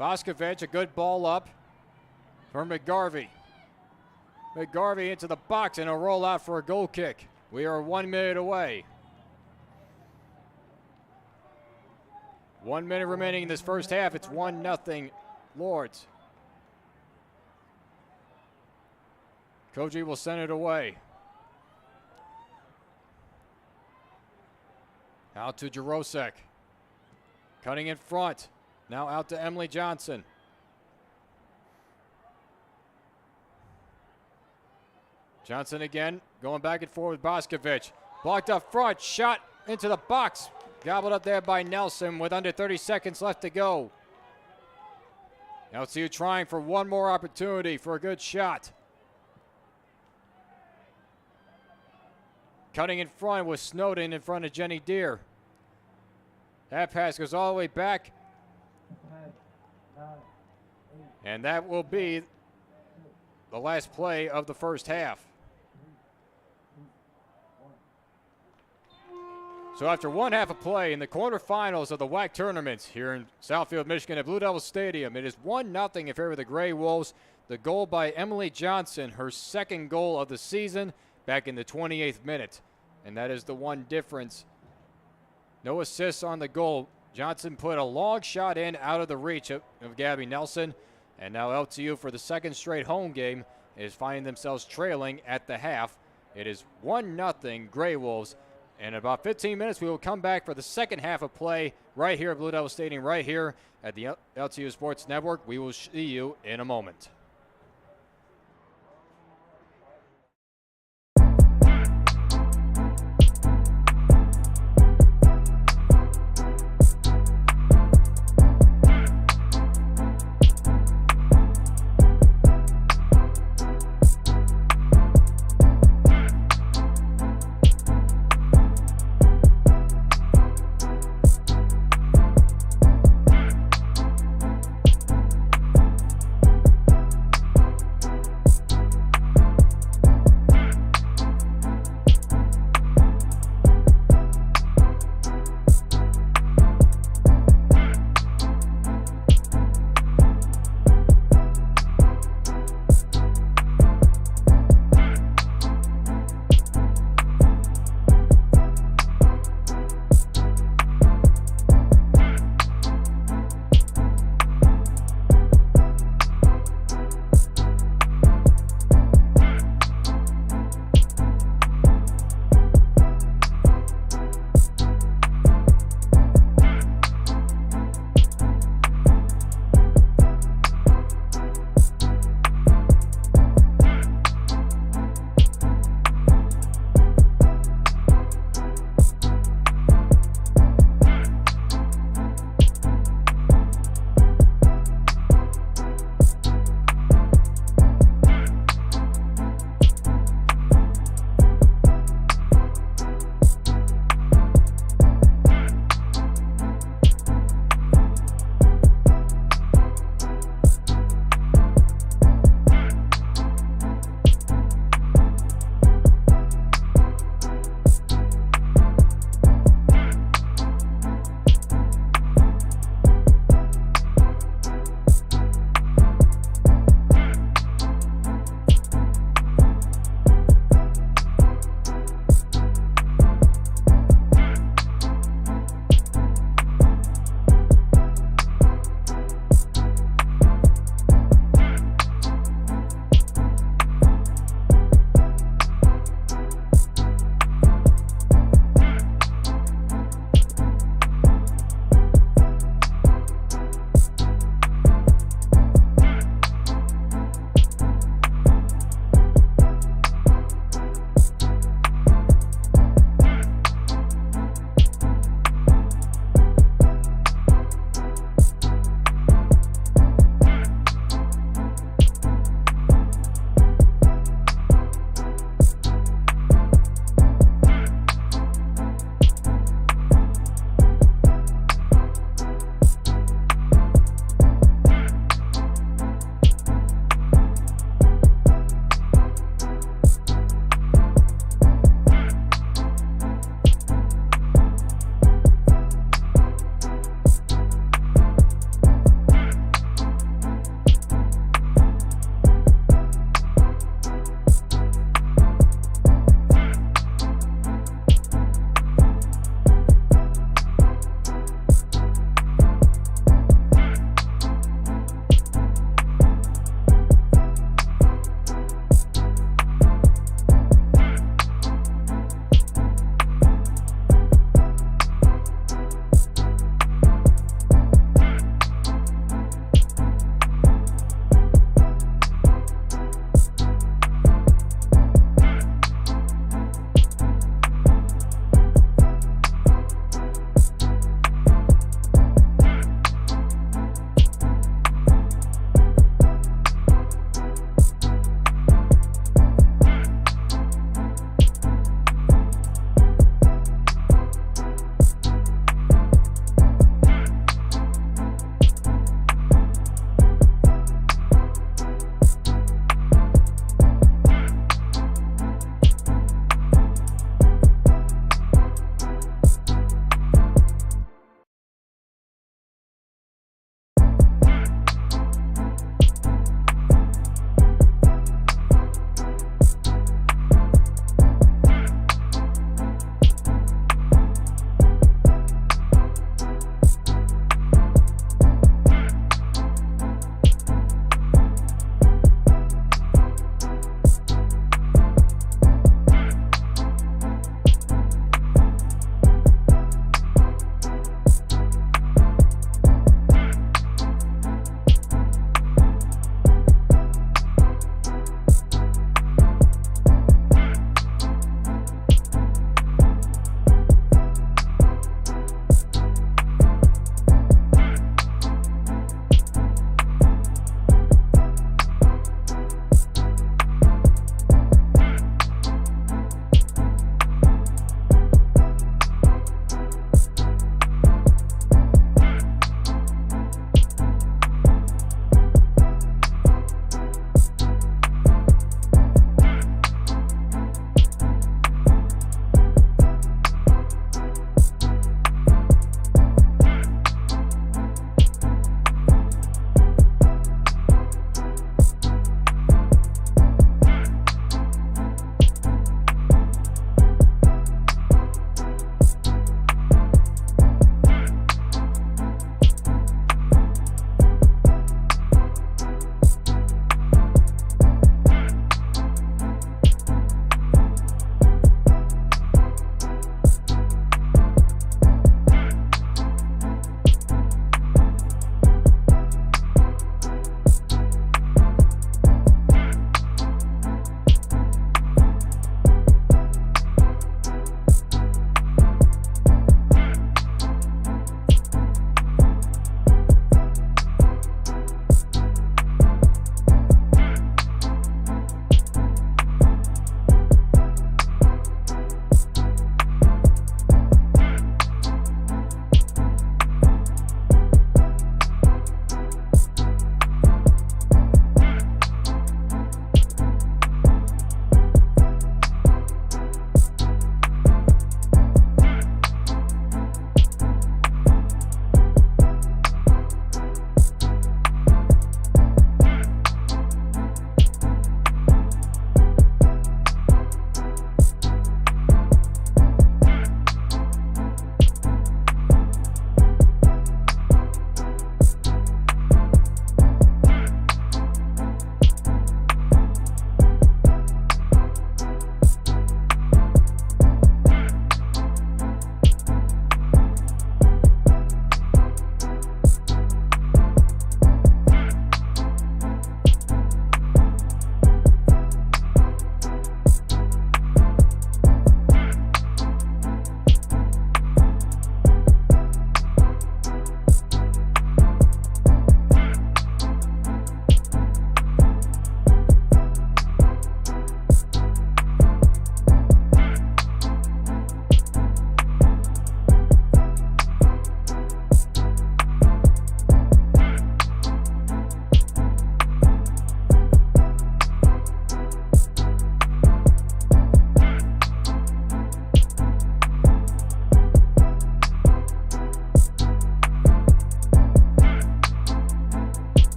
Boscovich, a good ball up for McGarvey. McGarvey into the box and a roll out for a goal kick. We are 1 minute away. 1 minute remaining in this first half. It's 1-0 Lourdes. Koji will send it away. Out to Jarosek. Cutting in front. Now out to Emily Johnson. Johnson again, going back and forth with Boscovich. Blocked up front, shot into the box. Gobbled up there by Nelson with under 30 seconds left to go. LTU trying for one more opportunity for a good shot. Cutting in front with Snowden in front of Jenny Deere. That pass goes all the way back. And that will be the last play of the first half. So after one half of play in the quarterfinals of the WHAC Tournament here in Southfield, Michigan at Blue Devil Stadium, it is 1-0 in favor of the Gray Wolves. The goal by Emily Johnson, her second goal of the season, back in the 28th minute. And that is the one difference. No assists on the goal. Johnson put a long shot in out of the reach of Gabby Nelson. And now LTU, for the second straight home game, is finding themselves trailing at the half. It is 1-0 Gray Wolves. In about 15 minutes, we will come back for the second half of play right here at Blue Devil Stadium, right here at the LTU Sports Network. We will see you in a moment.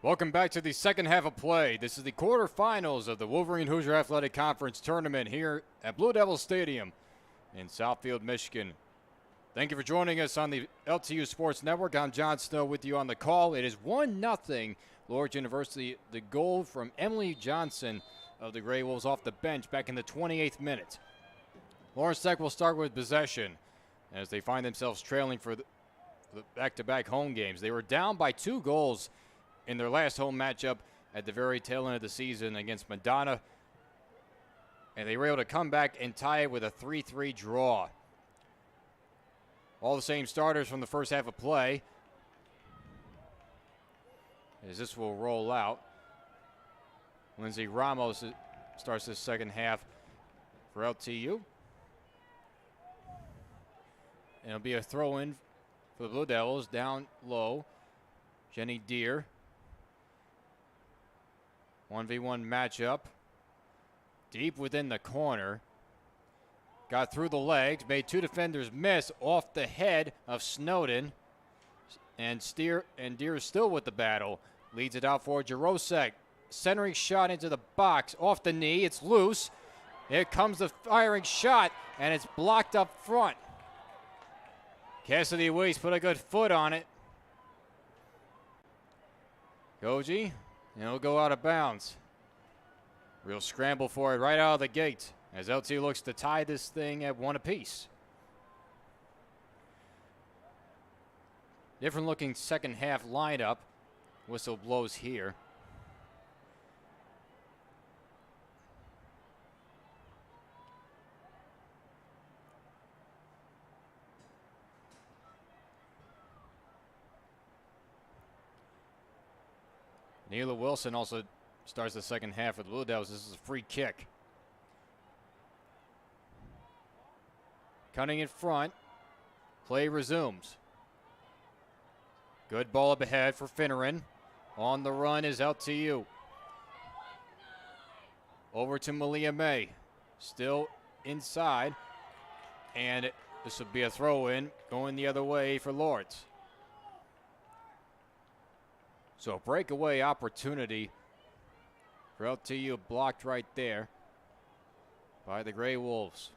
Welcome back to the second half of play. This is the quarterfinals of the Wolverine Hoosier Athletic Conference Tournament here at Blue Devil Stadium in Southfield, Michigan. Thank you for joining us on the LTU Sports Network. I'm John Snow with you on the call. It is 1-0 Lourdes University. The goal from Emily Johnson of the Gray Wolves off the bench back in the 28th minute. Lawrence Tech will start with possession as they find themselves trailing for the back-to-back home games. They were down by 2 goals in their last home matchup at the very tail end of the season against Madonna, and they were able to come back and tie it with a 3-3 draw. All the same starters from the first half of play as this will roll out. Lindsay Ramos starts this second half for LTU. And it'll be a throw-in for the Blue Devils down low. Jenny Deere. 1v1 matchup. Deep within the corner. Got through the legs. Made 2 defenders miss off the head of Snowden. And Deere is still with the battle. Leads it out for Jarosek. Centering shot into the box. Off the knee. It's loose. Here comes the firing shot. And it's blocked up front. Cassidy Weiss put a good foot on it. Koji, and it'll go out of bounds. Real scramble for it right out of the gate as LT looks to tie this thing at 1 apiece. Different looking second half lineup. Whistle blows here. Neela Wilson also starts the second half with the Blue Devils. This is a free kick. Cutting in front. Play resumes. Good ball up ahead for Finneran. On the run is LTU. Over to Malia May. Still inside. And this will be a throw-in going the other way for Lourdes. So breakaway opportunity for LTU, blocked right there by the Gray Wolves.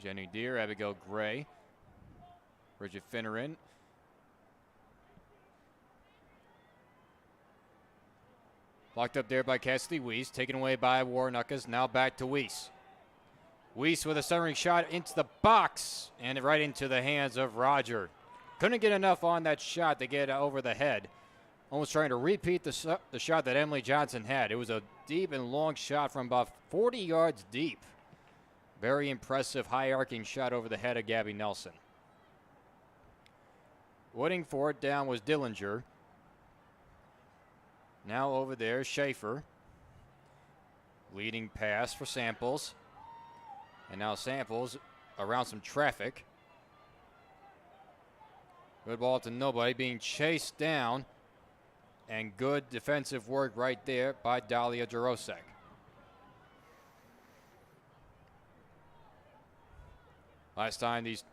Jenny Deere, Abigail Gray, Bridget Finneran. Blocked up there by Cassidy Weiss, taken away by Warnuckas, now back to Weiss. Weiss with a centering shot into the box and right into the hands of Roger. Couldn't get enough on that shot to get over the head. Almost trying to repeat the shot that Emily Johnson had. It was a deep and long shot from about 40 yards deep. Very impressive high arcing shot over the head of Gabby Nelson. Waiting for it down was Dillinger. Now over there, Schaefer. Leading pass for Samples. And now Samples around some traffic. Good ball to nobody, being chased down. And good defensive work right there by Dahlia Jarosek. Last time these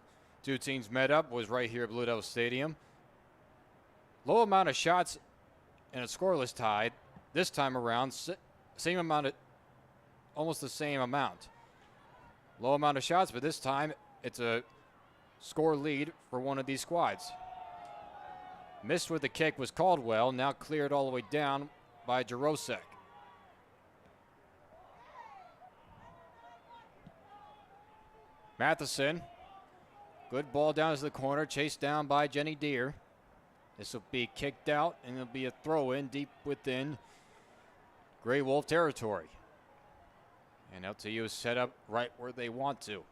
two teams met up was right here at Blue Devil Stadium. Low amount of shots and a scoreless tie. This time around, same amount of, almost the same amount. Low amount of shots, but this time it's a score lead for one of these squads. Missed with the kick was Caldwell, now cleared all the way down by Jarosek. Matheson, good ball down to the corner, chased down by Jenny Deere. This will be kicked out, and it'll be a throw-in deep within Gray Wolf territory. And LTU is set up right where they want to.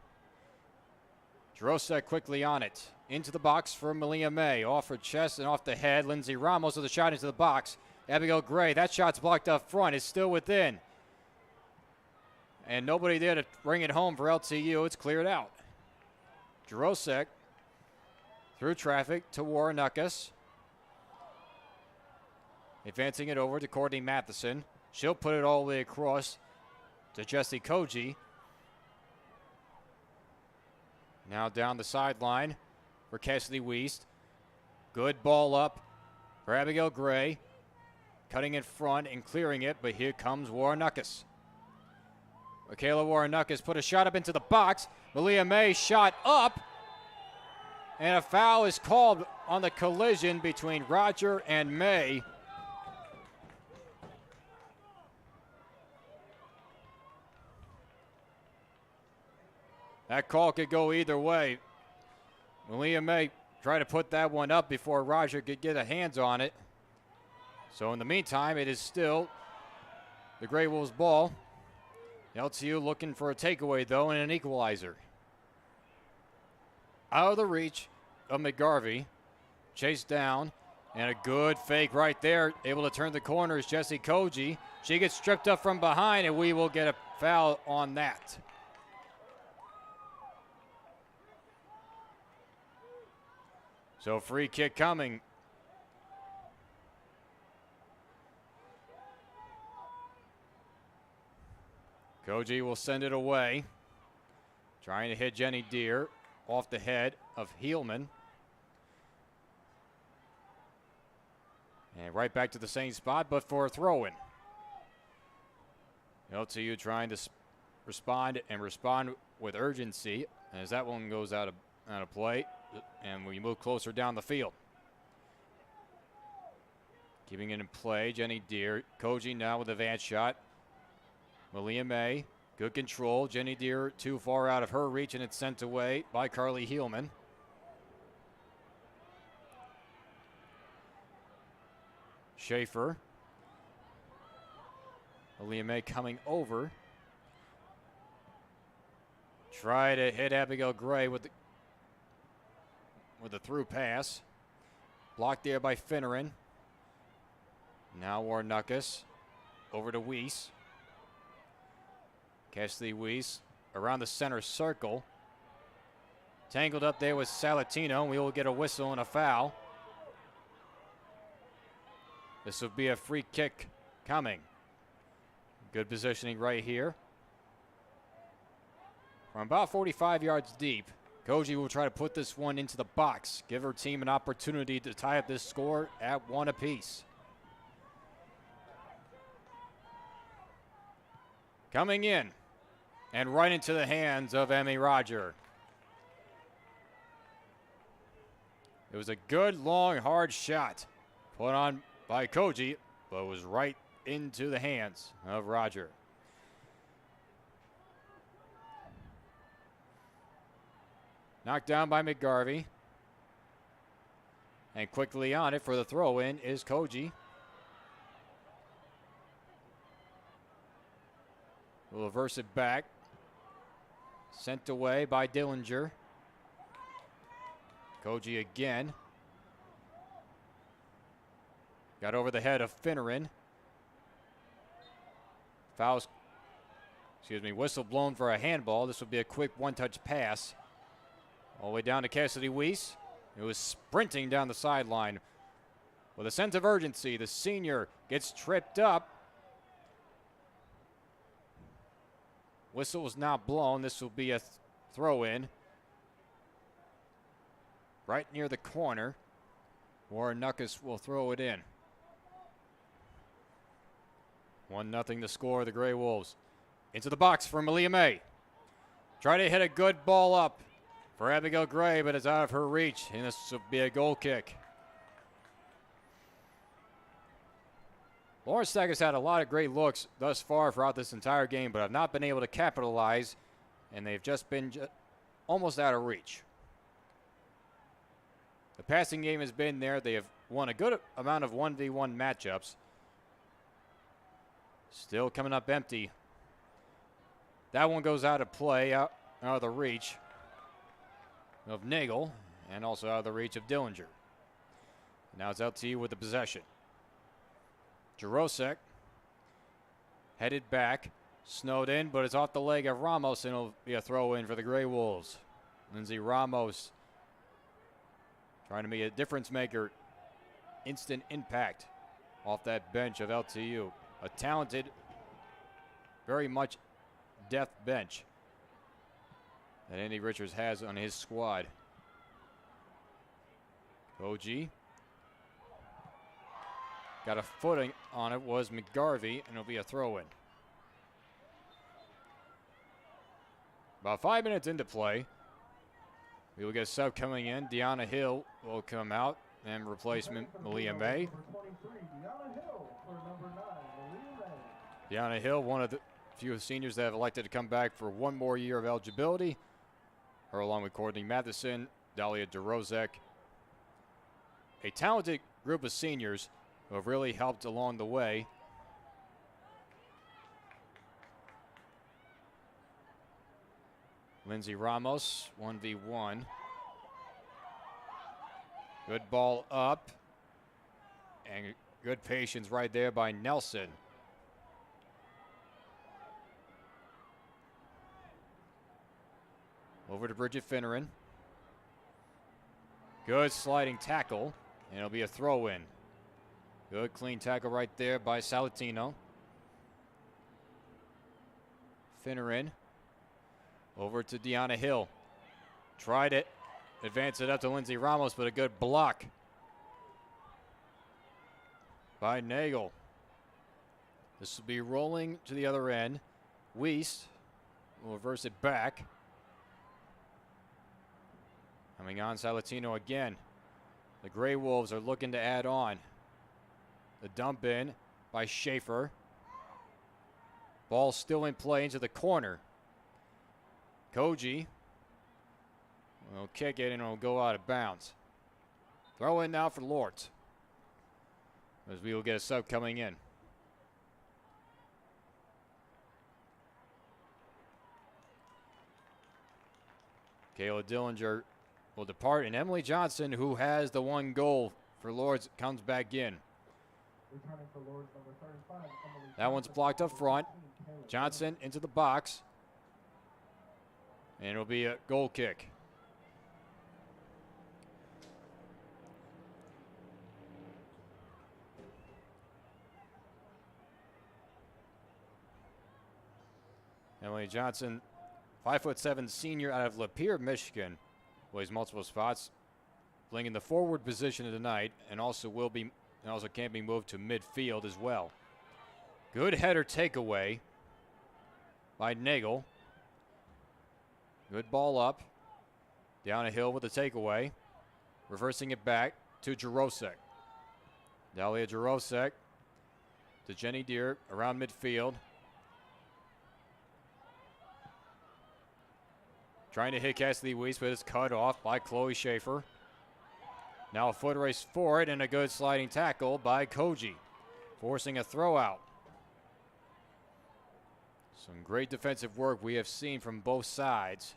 Jarosek quickly on it. Into the box for Malia May. Off her chest and off the head. Lindsay Ramos with a shot into the box. Abigail Gray, that shot's blocked up front. It's still within. And nobody there to bring it home for LTU. It's cleared out. Jarosek through traffic to Warnuckas. Advancing it over to Courtney Matheson. She'll put it all the way across to Jessie Koji. Now down the sideline for Cassidy Wiest. Good ball up for Abigail Gray. Cutting in front and clearing it, but here comes Warrenukis. Michaela Warrenukis put a shot up into the box. Malia May shot up. And a foul is called on the collision between Roger and May. That call could go either way. Malia May tried to put that one up before Roger could get a hands on it. So in the meantime, it is still the Grey Wolves ball. LTU looking for a takeaway, though, and an equalizer. Out of the reach of McGarvey. Chased down, and a good fake right there. Able to turn the corner is Jessie Koji. She gets stripped up from behind, and we will get a foul on that. So free kick coming. Koji will send it away. Trying to hit Jenny Deere off the head of Heelman. And right back to the same spot, but for a throw-in. LTU trying to respond with urgency as that one goes out of play. And we move closer down the field. Keeping it in play, Jenny Deere. Koji now with a advanced shot. Malia May, good control. Jenny Deere too far out of her reach, and it's sent away by Carly Heelman. Schaefer. Malia May coming over. Try to hit Abigail Gray with the through pass. Blocked there by Finneran. Now Warrenukis over to Weiss. Cassidy Weiss around the center circle. Tangled up there with Salatino. We will get a whistle and a foul. This will be a free kick coming. Good positioning right here. From about 45 yards deep, Koji will try to put this one into the box. Give her team an opportunity to tie up this score at 1 apiece. Coming in and right into the hands of Emmy Roger. It was a good, long, hard shot put on by Koji, but was right into the hands of Roger. Knocked down by McGarvey. And quickly on it for the throw-in is Koji. Will reverse it back. Sent away by Dillinger. Koji again. Got over the head of Finneran. Whistle blown for a handball. This will be a quick one-touch pass. All the way down to Cassidy Weiss, who is sprinting down the sideline. With a sense of urgency, the senior gets tripped up. Whistle was not blown. This will be a throw-in. Right near the corner. Warrenukis will throw it in. 1-0 the score. The Grey Wolves into the box for Malia May. Try to hit a good ball up for Abigail Gray, but it's out of her reach, and this will be a goal kick. Lawrence Tech has had a lot of great looks thus far throughout this entire game, but have not been able to capitalize, and they've just been almost out of reach. The passing game has been there. They have won a good amount of 1v1 matchups. Still coming up empty. That one goes out of play, out of the reach of Nagel, and also out of the reach of Dillinger. Now it's LTU with the possession. Jarosek headed back, snowed in, but it's off the leg of Ramos, and it'll be a throw in for the Grey Wolves. Lindsay Ramos trying to be a difference maker, instant impact off that bench of LTU. A talented, very much depth bench. that Andy Richards has on his squad. Koji. Got a footing on it, was McGarvey, and it'll be a throw-in. About 5 minutes into play, we will get a sub coming in. Deanna Hill will come out, and replacement Malia May. Deanna Hill, one of the few seniors that have elected to come back for one more year of eligibility. Her along with Courtney Matheson, Dahlia DeRozek. A talented group of seniors who have really helped along the way. Lindsay Ramos, 1v1. Good ball up. And good patience right there by Nelson. Over to Bridget Finneran. Good sliding tackle, and it'll be a throw-in. Good clean tackle right there by Salatino. Finneran over to Deanna Hill. Tried it. Advance it up to Lindsay Ramos, but a good block by Nagel. This will be rolling to the other end. Weiss will reverse it back. Coming on, Salatino again. The Grey Wolves are looking to add on. The dump in by Schaefer. Ball still in play into the corner. Koji will kick it and it'll go out of bounds. Throw in now for Lourdes, as we will get a sub coming in. Kayla Dillinger will depart, and Emily Johnson, who has the one goal for Lourdes, comes back in. That one's blocked up front. Johnson into the box. And it'll be a goal kick. Emily Johnson, 5'7" senior out of Lapeer, Michigan, plays multiple spots, playing in the forward position tonight, and also can be moved to midfield as well. Good header takeaway by Nagel. Good ball up. Down a hill with the takeaway. Reversing it back to Jarosek. Dahlia Jarosek to Jenny Deere around midfield. Trying to hit Cassidy Weiss, but it's cut off by Chloe Schaefer. Now a foot race for it and a good sliding tackle by Koji, forcing a throw out. Some great defensive work we have seen from both sides.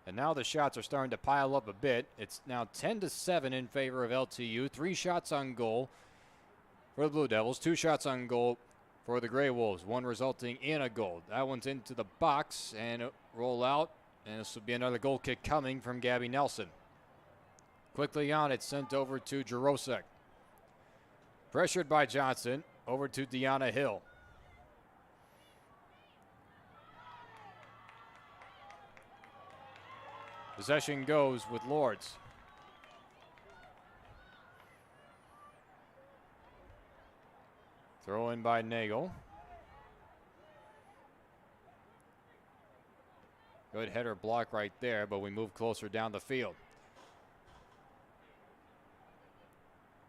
And now the shots are starting to pile up a bit. It's now 10-7 in favor of LTU. 3 shots on goal for the Blue Devils. 2 shots on goal for the Grey Wolves. 1 resulting in a goal. That one's into the box and roll out. And this will be another goal kick coming from Gabby Nelson. Quickly on it, sent over to Jarosek. Pressured by Johnson. Over to Deanna Hill. Possession goes with Lourdes. Throw in by Nagel. Good header block right there, but we move closer down the field.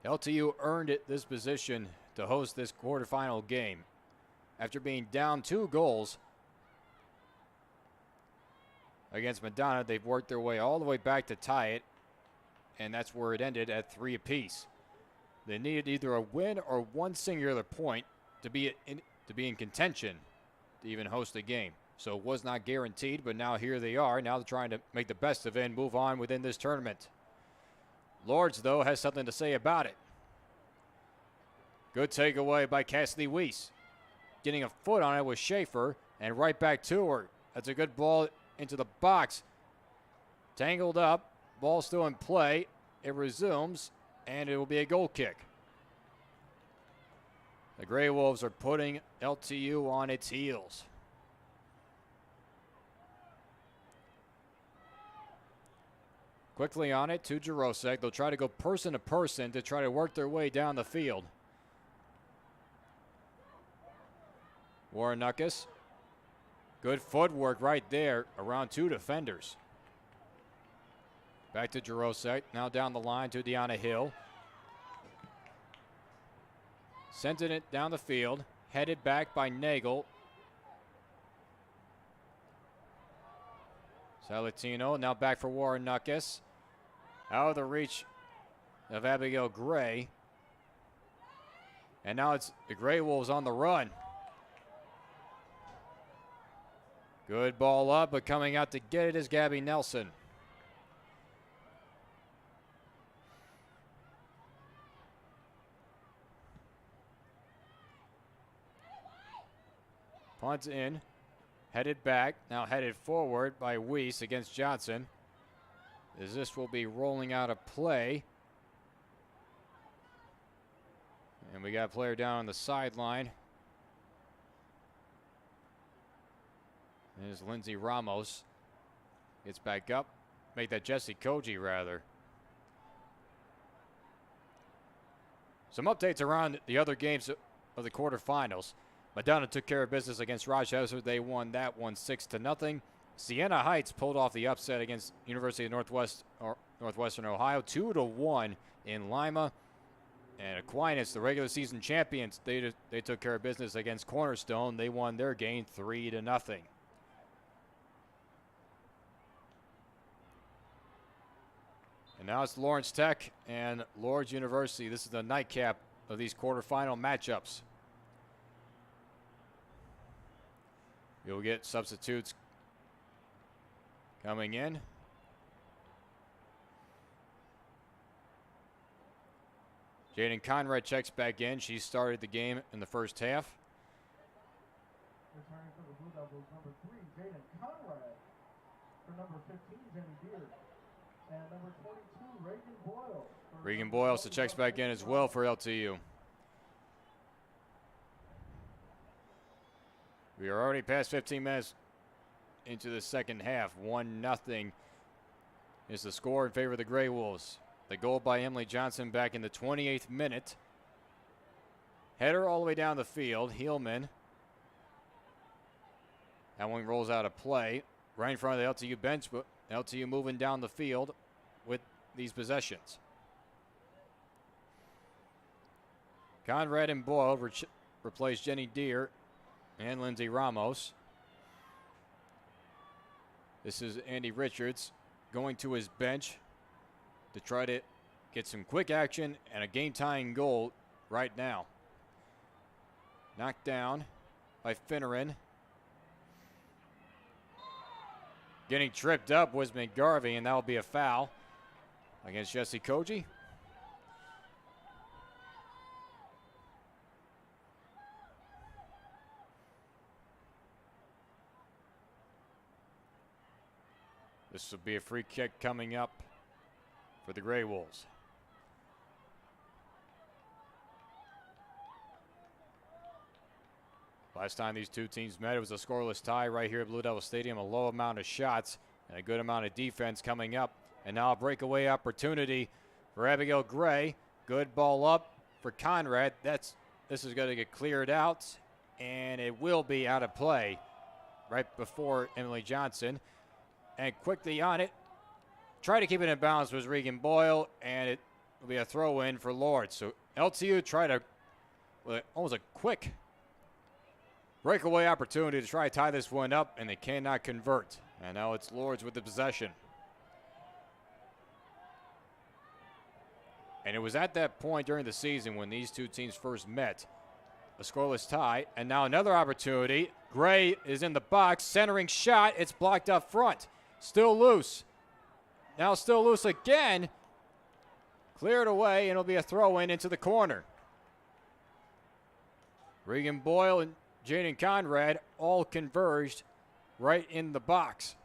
LTU earned it this position to host this quarterfinal game. After being down 2 goals against Madonna, they've worked their way all the way back to tie it, and that's where it ended at 3 apiece. They needed either a win or 1 singular point to be in contention to even host the game. So it was not guaranteed, but now here they are. Now they're trying to make the best of it and move on within this tournament. Lourdes, though, has something to say about it. Good takeaway by Cassidy Weiss. Getting a foot on it with Schaefer, and right back to her. That's a good ball into the box. Tangled up. Ball still in play. It resumes, and it will be a goal kick. The Grey Wolves are putting LTU on its heels. Quickly on it to Jarosek. They'll try to go person to person to try to work their way down the field. Warrenuckus. Good footwork right there around two defenders. Back to Jarosek. Now down the line to Deanna Hill. Sending it down the field. Headed back by Nagel. Salatino now back for Warrenuckus. Out of the reach of Abigail Gray. And now it's the Gray Wolves on the run. Good ball up, but coming out to get it is Gabby Nelson. Punt in. Headed back, now headed forward by Weiss against Johnson. As this will be rolling out of play. And we got a player down on the sideline. There's Lindsay Ramos. Gets back up. Make that Jesse Koji, rather. Some updates around the other games of the quarterfinals. Madonna took care of business against Rochester. They won that one 6-0. Siena Heights pulled off the upset against University of Northwestern Ohio, 2-1 in Lima. And Aquinas, the regular season champions, they took care of business against Cornerstone. They won their game 3-0. And now it's Lawrence Tech and Lourdes University. This is the nightcap of these quarterfinal matchups. You'll get substitutes coming in. Jaden Conrad checks back in. She started the game in the first half. Returning for the Blue Devils, number 3, Jaden Conrad. For number 15, Jenny Beard. And number 22, Reagan Boyle. Regan Boyle so checks back in as well for LTU. We are already past 15 minutes into the second half. 1-0 is the score in favor of the Grey Wolves. The goal by Emily Johnson back in the 28th minute. Header all the way down the field. Heelman. That one rolls out of play. Right in front of the LTU bench, but LTU moving down the field with these possessions. Conrad and Boyle replace Jenny Deere and Lindsay Ramos. This is Andy Richards going to his bench to try to get some quick action and a game-tying goal right now. Knocked down by Finneran. Getting tripped up was McGarvey, and that will be a foul against Jesse Koji. This will be a free kick coming up for the Grey Wolves. Last time these two teams met, it was a scoreless tie right here at Blue Devil Stadium. A low amount of shots and a good amount of defense coming up. And now a breakaway opportunity for Abigail Gray. Good ball up for Conrad. This is going to get cleared out, and it will be out of play right before Emily Johnson. And quickly on it, try to keep it in balance was Regan Boyle, and it will be a throw-in for Lourdes. So LTU tried to, almost a quick breakaway opportunity to try to tie this one up, and they cannot convert. And now it's Lourdes with the possession. And it was at that point during the season when these two teams first met, a scoreless tie. And now another opportunity. Gray is in the box, centering shot. It's blocked up front. Still loose. Now still loose again. Cleared away, and it'll be a throw-in into the corner. Regan Boyle and Jaden Conrad all converged right in the box.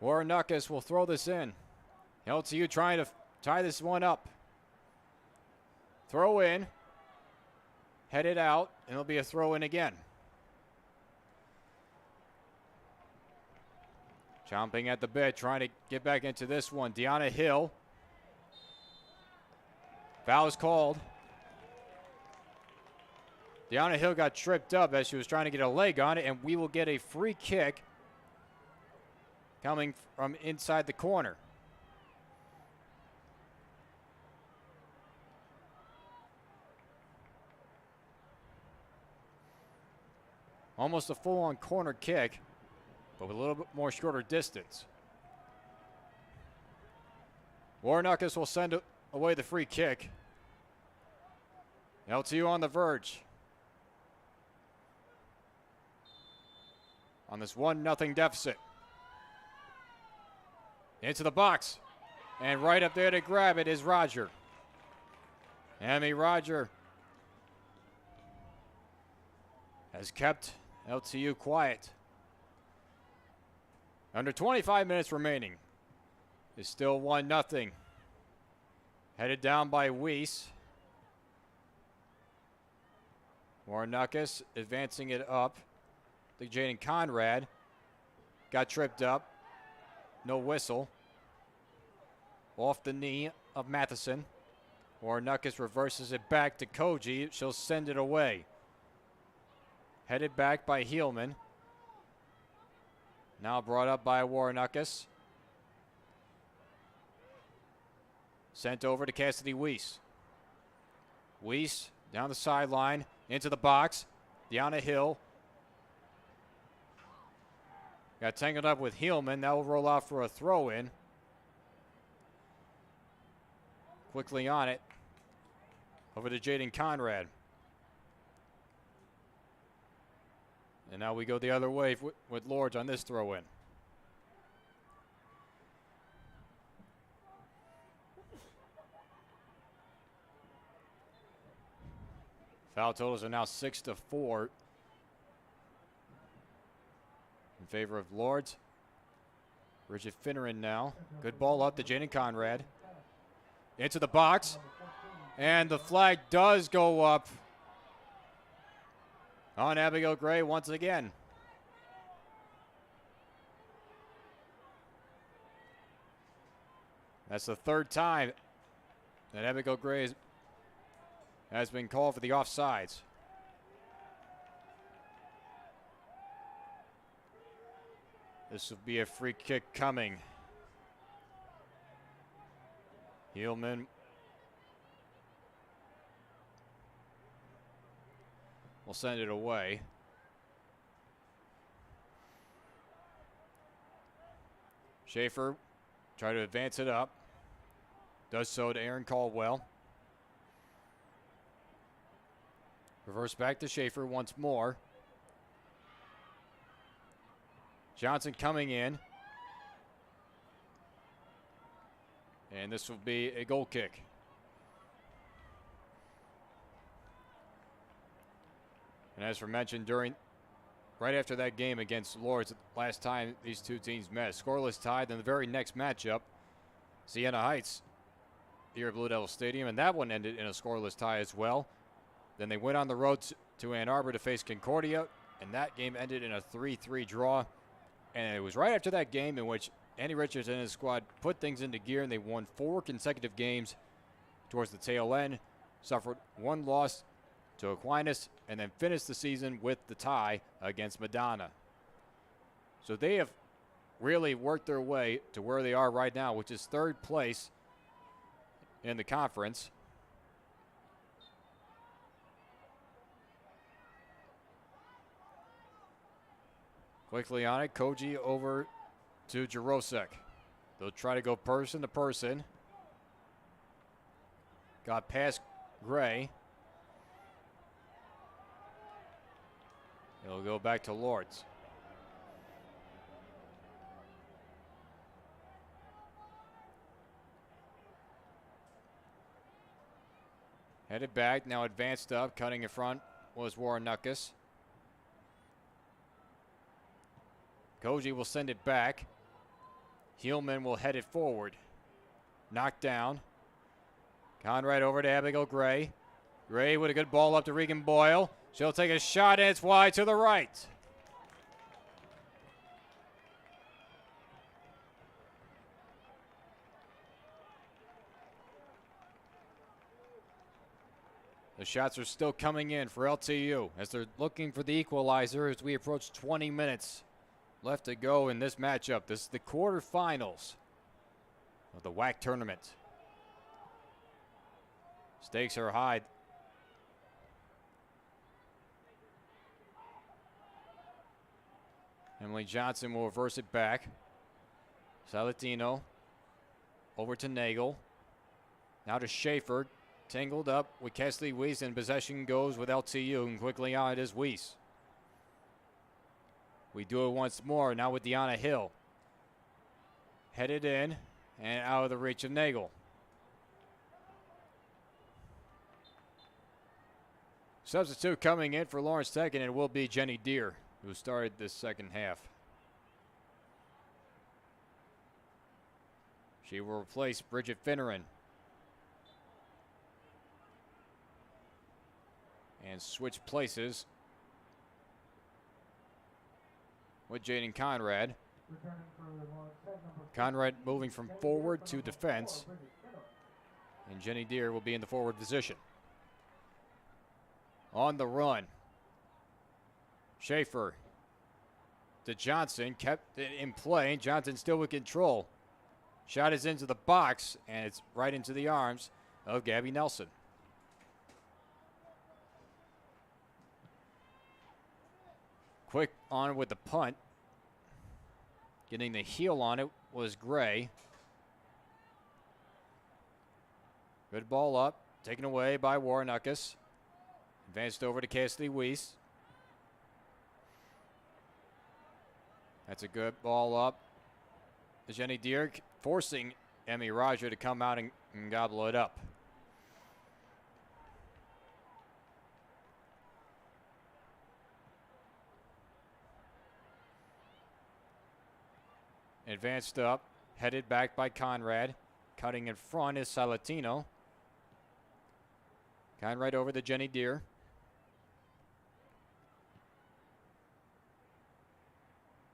Warrenuckus will throw this in. LTU trying to tie this one up. Throw in. Headed out, and it'll be a throw in again. Chomping at the bit, trying to get back into this one. Deanna Hill. Foul is called. Deanna Hill got tripped up as she was trying to get a leg on it, and we will get a free kick coming from inside the corner. Almost a full-on corner kick, but with a little bit more shorter distance. Warnockis will send away the free kick. LTU on the verge. On this 1-0 deficit. Into the box. And right up there to grab it is Roger. Emmy Roger has kept LTU quiet. Under 25 minutes remaining. It's still 1-0. Headed down by Weiss. Warnockis advancing it up. I think Jaden Conrad got tripped up. No whistle. Off the knee of Matheson. Warnockis reverses it back to Koji. She'll send it away. Headed back by Heelman. Now brought up by Warnockis. Sent over to Cassidy Weiss. Weiss down the sideline, into the box. Deanna Hill. Got tangled up with Heelman. That will roll out for a throw-in. Quickly on it. Over to Jaden Conrad. And now we go the other way with Lourdes on this throw-in. Foul totals are now 6-4 in favor of Lourdes. Bridget Finneran now. Good ball up to Jaden Conrad. Into the box. And the flag does go up on Abigail Gray once again. That's the third time that Abigail Gray has been called for the offsides. This will be a free kick coming. Heelman will send it away. Schaefer try to advance it up. Does so to Aaron Caldwell. Reverse back to Schaefer once more. Johnson coming in. And this will be a goal kick. And as for mentioned, right after that game against Lourdes, last time these two teams met, scoreless tie. Then the very next matchup, Siena Heights here at Blue Devil Stadium, and that one ended in a scoreless tie as well. Then they went on the road to Ann Arbor to face Concordia, and that game ended in a 3-3 draw. And it was right after that game in which Andy Richards and his squad put things into gear, and they won 4 consecutive games towards the tail end, suffered 1 loss to Aquinas, and then finished the season with the tie against Madonna. So they have really worked their way to where they are right now, which is 3rd place in the conference. Quickly on it, Koji over to Jarosek. They'll try to go person to person. Got past Gray. It'll go back to Lourdes. Headed back, now advanced up, cutting in front was Warnockis. Koji will send it back. Heelman will head it forward. Knocked down. Conrad over to Abigail Gray. Gray with a good ball up to Regan Boyle. She'll take a shot, and it's wide to the right. The shots are still coming in for LTU as they're looking for the equalizer as we approach 20 minutes left to go in this matchup. This is the quarterfinals of the WHAC tournament. Stakes are high. Emily Johnson will reverse it back. Salatino over to Nagel. Now to Schaefer. Tangled up with Kesley Weiss, and possession goes with LTU, and quickly on it is Weiss. We do it once more, now with Deanna Hill. Headed in and out of the reach of Nagel. Substitute coming in for Lawrence Tech, and it will be Jenny Deere, who started this second half. She will replace Bridget Finneran. And switch places with Jaden Conrad. Conrad moving from forward to defense. And Jenny Deere will be in the forward position. On the run. Schaefer to Johnson, kept it in play. Johnson still with control. Shot is into the box, and it's right into the arms of Gabby Nelson. Quick on with the punt. Getting the heel on it was Gray. Good ball up. Taken away by Warnuckus. Advanced over to Cassidy Weiss. That's a good ball up. Jenny Deere forcing Emmy Roger to come out and gobble it up. Advanced up, headed back by Conrad. Cutting in front is Salatino. Conrad over to Jenny Deere.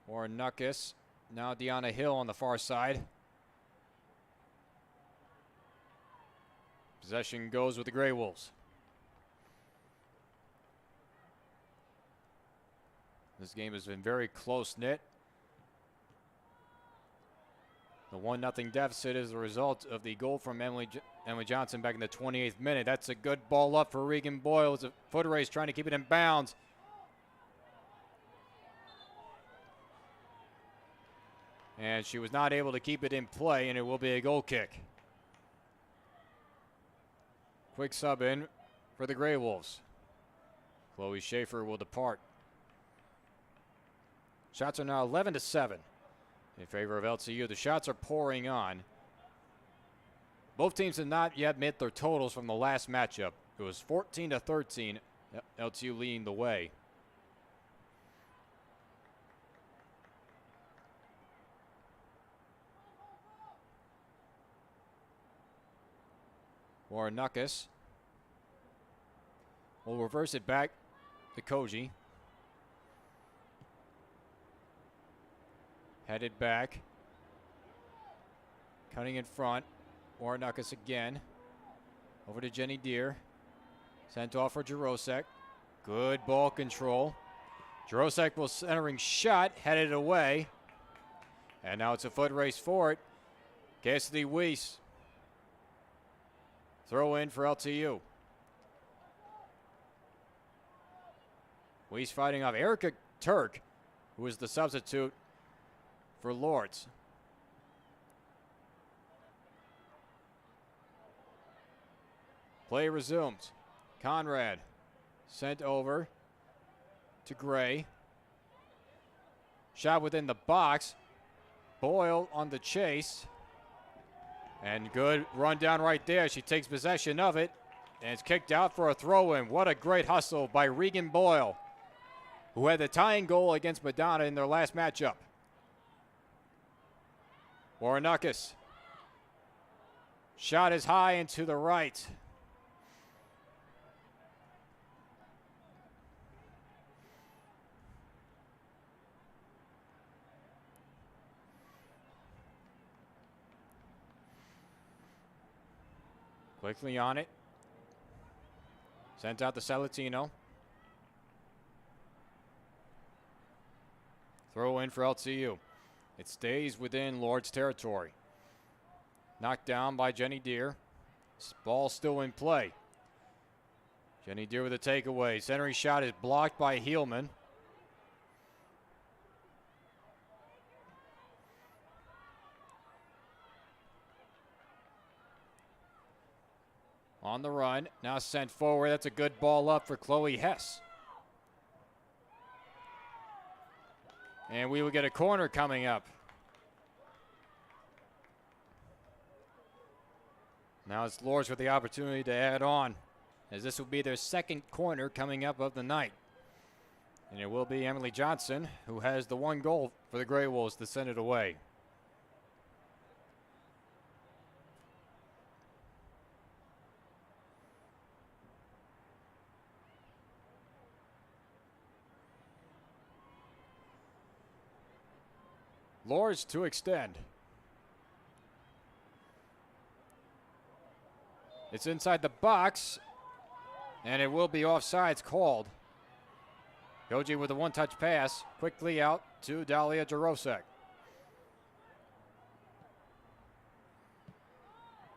Warnuckus. Now Deanna Hill on the far side. Possession goes with the Grey Wolves. This game has been very close-knit. The 1-0 deficit is the result of the goal from Emily Johnson back in the 28th minute. That's a good ball up for Regan Boyle. It's a foot race trying to keep it in bounds. And she was not able to keep it in play, and it will be a goal kick. Quick sub in for the Grey Wolves. Chloe Schaefer will depart. Shots are now 11-7 in favor of LCU. The shots are pouring on. Both teams have not yet met their totals from the last matchup. It was 14-13, LCU leading the way. Warnuckus will reverse it back to Koji. Headed back. Cutting in front. Warnuckus again. Over to Jenny Deere. Sent off for Jarosek. Good ball control. Jarosek will centering shot. Headed away. And now it's a foot race for it. Cassidy Weiss. Throw in for LTU. Weiss fighting off Erica Turk, who is the substitute for Lourdes. Play resumes. Conrad sent over to Gray. Shot within the box. Boyle on the chase. And good run down right there. She takes possession of it. And it's kicked out for a throw-in. What a great hustle by Regan Boyle, who had the tying goal against Madonna in their last matchup. Warnuckus. Shot is high and to the right. Quickly on it. Sent out to Salatino. Throw in for LCU. It stays within Lourdes territory. Knocked down by Jenny Deere. Ball still in play. Jenny Deere with a takeaway. Centering shot is blocked by Heelman. On the run, now sent forward. That's a good ball up for Chloe Hess. And we will get a corner coming up. Now it's Lourdes with the opportunity to add on, as this will be their second corner coming up of the night. And it will be Emily Johnson, who has the one goal for the Grey Wolves to send it away. Lourdes to extend. It's inside the box, and it will be offsides called. Koji with a one-touch pass, quickly out to Dalia Jarosek.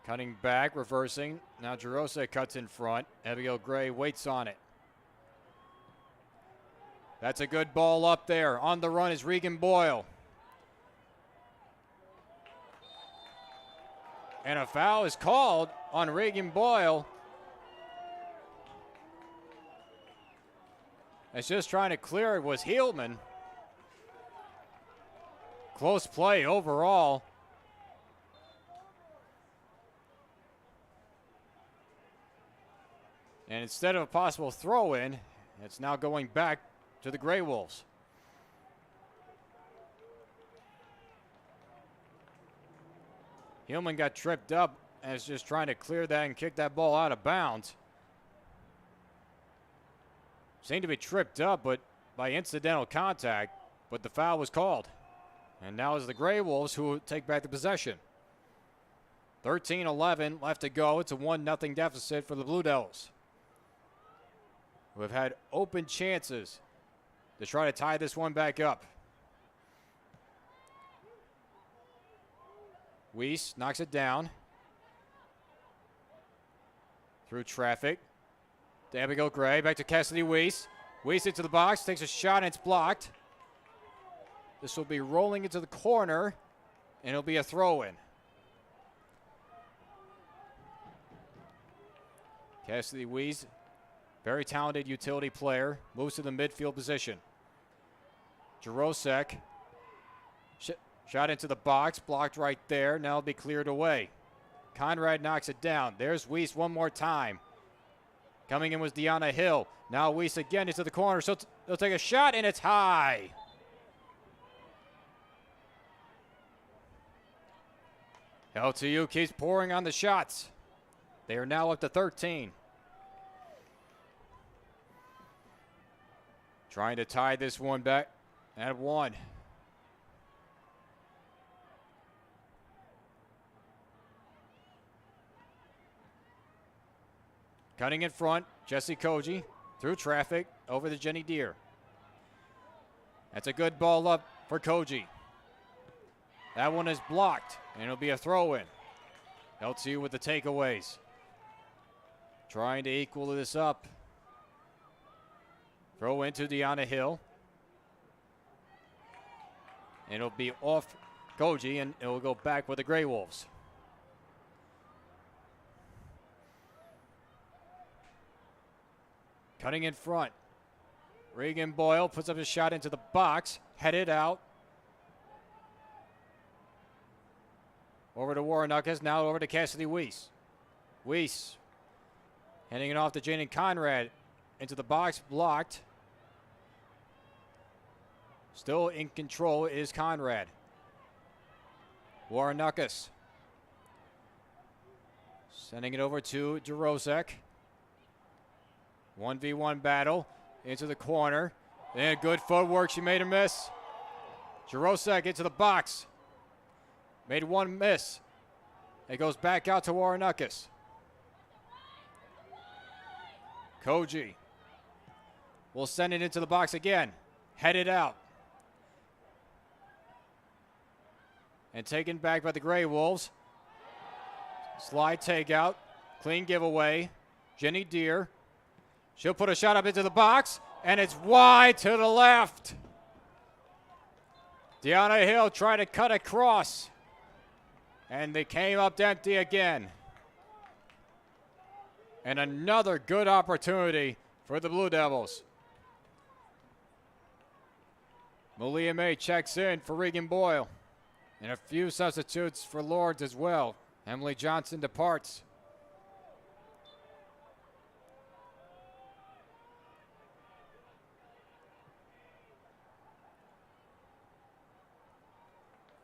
Cutting back, reversing. Now Jarosek cuts in front. Abigail Gray waits on it. That's a good ball up there. On the run is Regan Boyle. And a foul is called on Regan Boyle. It's just trying to clear it was Heelman. Close play overall. And instead of a possible throw-in, it's now going back to the Grey Wolves. Heelman got tripped up and is just trying to clear that and kick that ball out of bounds. Seemed to be tripped up, but by incidental contact, but the foul was called. And now it's the Grey Wolves who will take back the possession. 13-11 left to go. It's a 1-0 deficit for the Blue Devils, who have had open chances to try to tie this one back up. Weiss knocks it down. Through traffic. To Abigail Gray. Back to Cassidy Weiss. Weiss into the box. Takes a shot and it's blocked. This will be rolling into the corner. And it'll be a throw-in. Cassidy Weiss, very talented utility player. Moves to the midfield position. Jarosek. Shot into the box, blocked right there. Now it'll be cleared away. Conrad knocks it down. There's Weiss one more time. Coming in was Deanna Hill. Now Weiss again into the corner. So they'll take a shot, and it's high. LTU keeps pouring on the shots. They are now up to 13. Trying to tie this one back at 1. Cutting in front, Jesse Koji through traffic over to Jenny Deere. That's a good ball up for Koji. That one is blocked, and it'll be a throw-in. LTU with the takeaways. Trying to equal this up. Throw into Deanna Hill. And it'll be off Koji, and it'll go back with the Grey Wolves. Cutting in front. Regan Boyle puts up a shot into the box. Headed out. Over to Warrenuckas. Now over to Cassidy Weiss. Weiss. Handing it off to Jaden Conrad. Into the box. Blocked. Still in control is Conrad. Warrenuckas. Sending it over to Jarosek. 1v1 battle into the corner. And good footwork. She made a miss. Jarosek into the box. Made one miss. It goes back out to Warrenuckas. Koji will send it into the box again. Headed out. And taken back by the Gray Wolves. Slide takeout. Clean giveaway. Jenny Deere. She'll put a shot up into the box, and it's wide to the left. Deanna Hill tried to cut across, and they came up empty again. And another good opportunity for the Blue Devils. Malia May checks in for Regan Boyle. And a few substitutes for Lourdes as well. Emily Johnson departs.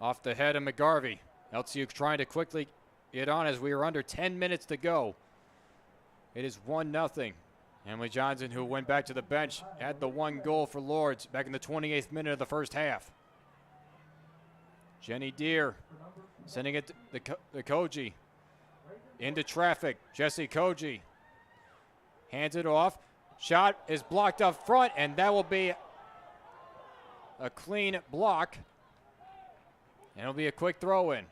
Off the head of McGarvey. LTU trying to quickly get on as we are under 10 minutes to go. It is 1-0. Emily Johnson, who went back to the bench, had the one goal for Lourdes back in the 28th minute of the first half. Jenny Deere sending it to the Koji. Into traffic. Jesse Koji hands it off. Shot is blocked up front, and that will be a clean block. And it'll be a quick throw in.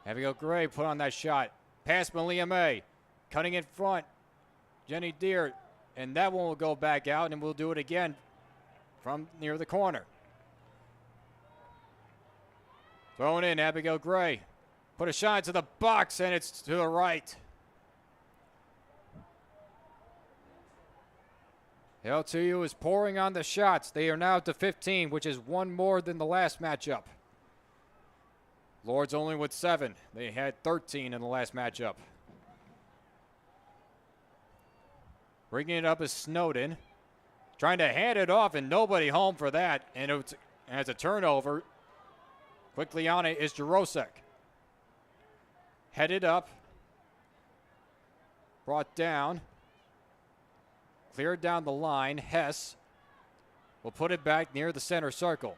Abigail Gray put on that shot. Past Malia May. Cutting in front. Jenny Deere. And that one will go back out, and we'll do it again from near the corner. Thrown in, Abigail Gray. Put a shot into the box, and it's to the right. LTU is pouring on the shots. They are now to 15, which is one more than the last matchup. Lourdes only with 7. They had 13 in the last matchup. Bringing it up is Snowden. Trying to hand it off, and nobody home for that. And it's as a turnover. Quickly on it is Jarosek. Headed up. Brought down. Cleared down the line. Hess will put it back near the center circle.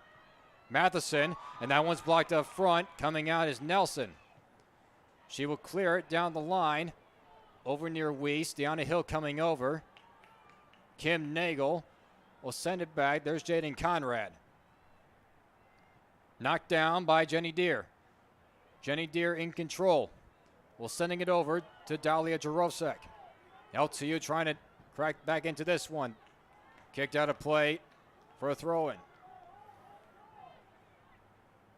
Matheson, and that one's blocked up front. Coming out is Nelson. She will clear it down the line. Over near Weiss. Deanna Hill coming over. Kim Nagel will send it back. There's Jaden Conrad. Knocked down by Jenny Deere. Jenny Deere in control. Well, sending it over to Dahlia Jarosek. LTU trying to crack back into this one. Kicked out of play for a throw-in.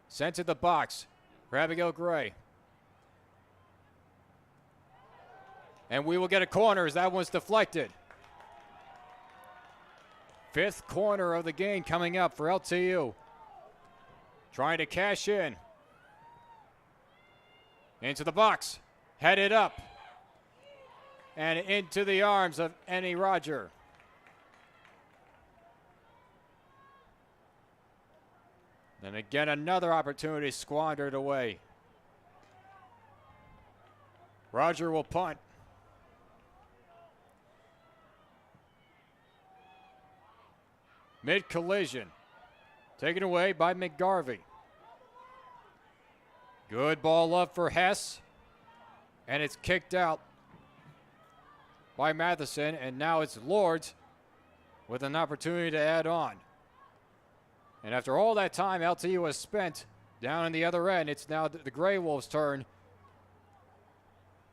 Sent to the box for Abigail Gray. And we will get a corner as that one's deflected. 5th corner of the game coming up for LTU. Trying to cash in. Into the box. Headed up. And into the arms of Annie Roger. And again, another opportunity squandered away. Roger will punt. Mid-collision. Taken away by McGarvey. Good ball up for Hess. And it's kicked out by Matheson. And now it's Lourdes with an opportunity to add on. And after all that time LTU has spent down in the other end, it's now the Gray Wolves' turn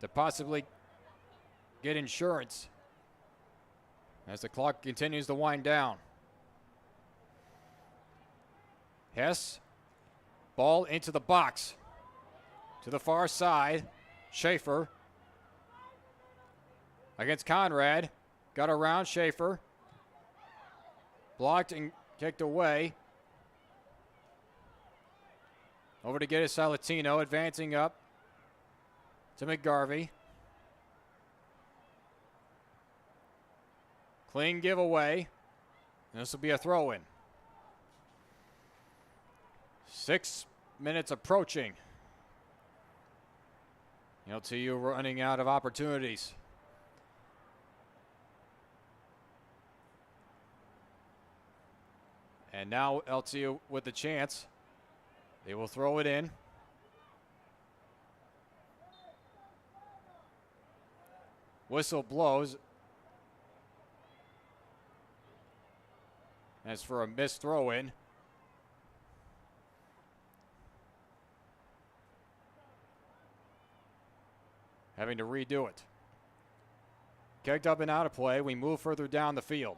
to possibly get insurance as the clock continues to wind down. Hess, ball into the box. To the far side, Schaefer against Conrad. Got around Schaefer. Blocked and kicked away. Over to get it Salatino, advancing up to McGarvey. Clean giveaway. And this will be a throw-in. 6 minutes approaching. LTU running out of opportunities. And now LTU with the chance. They will throw it in. Whistle blows As for a missed throw in. Having to redo it. Kicked up and out of play. We move further down the field.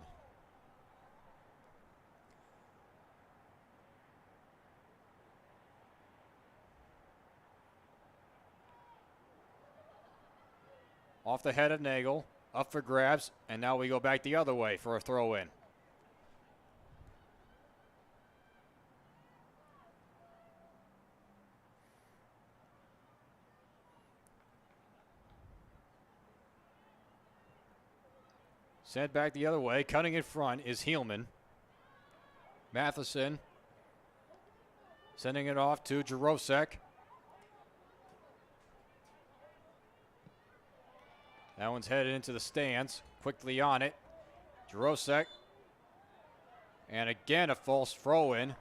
Off the head of Nagel. Up for grabs. And now we go back the other way for a throw in. Sent back the other way. Cutting in front is Heelman. Matheson sending it off to Jarosek. That one's headed into the stands. Quickly on it. Jarosek. And again a false throw in.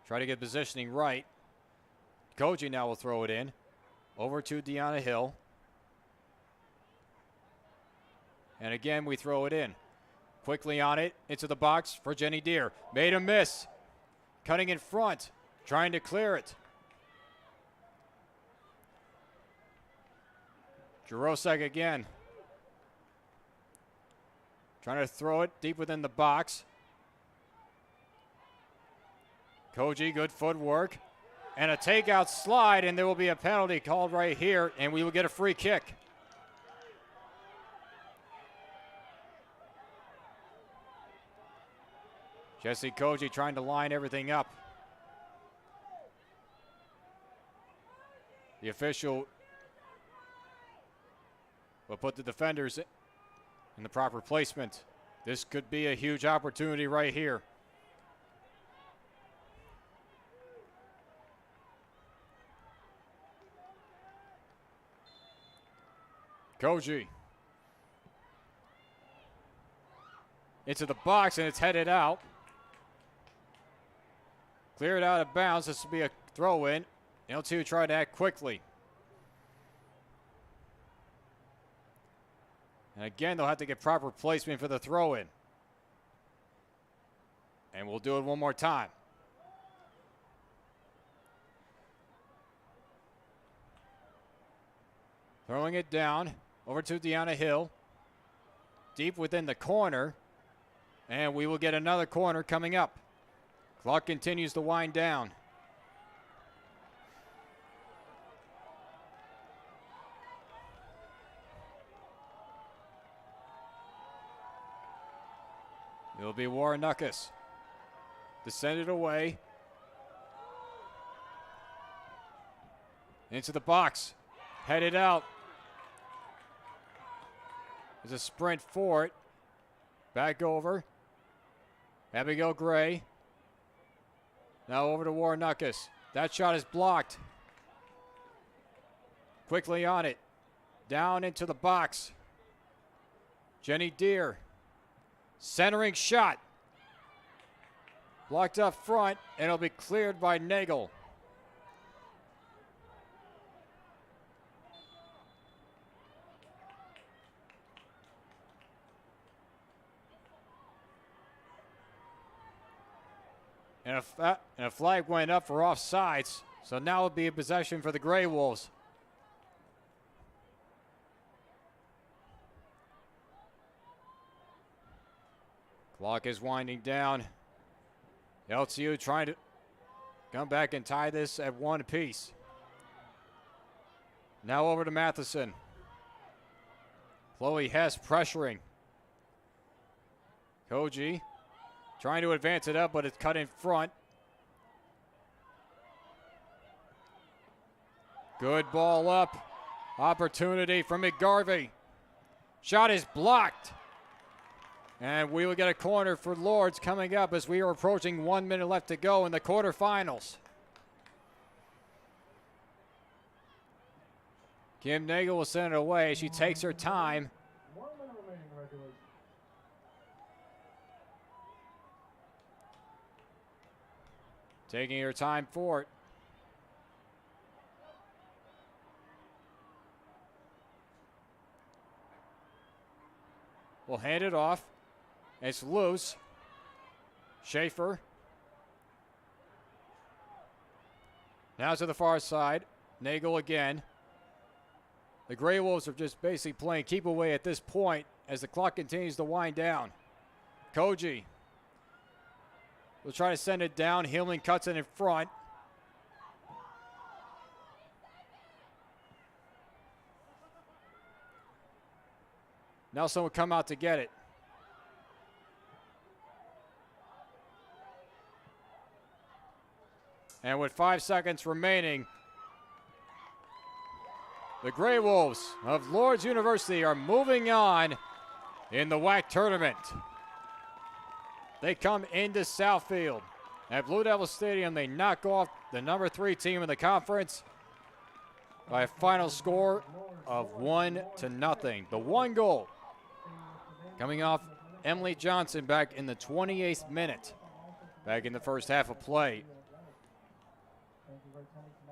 Try to get positioning right. Koji now will throw it in. Over to Deanna Hill. And again, we throw it in. Quickly on it, into the box for Jenny Deere. Made a miss. Cutting in front, trying to clear it. Jarosek again. Trying to throw it deep within the box. Koji, good footwork. And a takeout slide, and there will be a penalty called right here, and we will get a free kick. Jesse Koji trying to line everything up. The official will put the defenders in the proper placement. This could be a huge opportunity right here. Koji. Into the box, and it's headed out. Cleared out of bounds. This will be a throw in. L2 tried to act quickly. And again, they'll have to get proper placement for the throw in. And we'll do it one more time. Throwing it down over to Deanna Hill. Deep within the corner. And we will get another corner coming up. Clock continues to wind down. It'll be Warrenuckus. To send it away. Into the box. Headed out. There's a sprint for it. Back over. Abigail Gray. Now over to Warrenuckus. That shot is blocked. Quickly on it. Down into the box. Jenny Deere. Centering shot. Blocked up front, and it'll be cleared by Nagel. And a flag went up for offsides, so now it'll be a possession for the Grey Wolves. Clock is winding down. LTU trying to come back and tie this at one apiece. Now over to Matheson. Chloe Hess pressuring. Koji trying to advance it up, but it's cut in front. Good ball up. Opportunity for McGarvey. Shot is blocked. And we will get a corner for Lourdes coming up as we are approaching 1 minute left to go in the quarterfinals. Kim Nagel will send it away. She takes her time. 1 minute remaining in regulation. Taking her time for it. We'll hand it off. It's loose. Schaefer. Now to the far side. Nagel again. The Grey Wolves are just basically playing keep away at this point as the clock continues to wind down. Koji will try to send it down. Hillman cuts it in front. Nelson will come out to get it. And with 5 seconds remaining, the Grey Wolves of Lourdes University are moving on in the WHAC tournament. They come into Southfield. At Blue Devil Stadium, they knock off the number 3 team in the conference by a final score of 1-0. The one goal coming off Emily Johnson back in the 28th minute, back in the first half of play.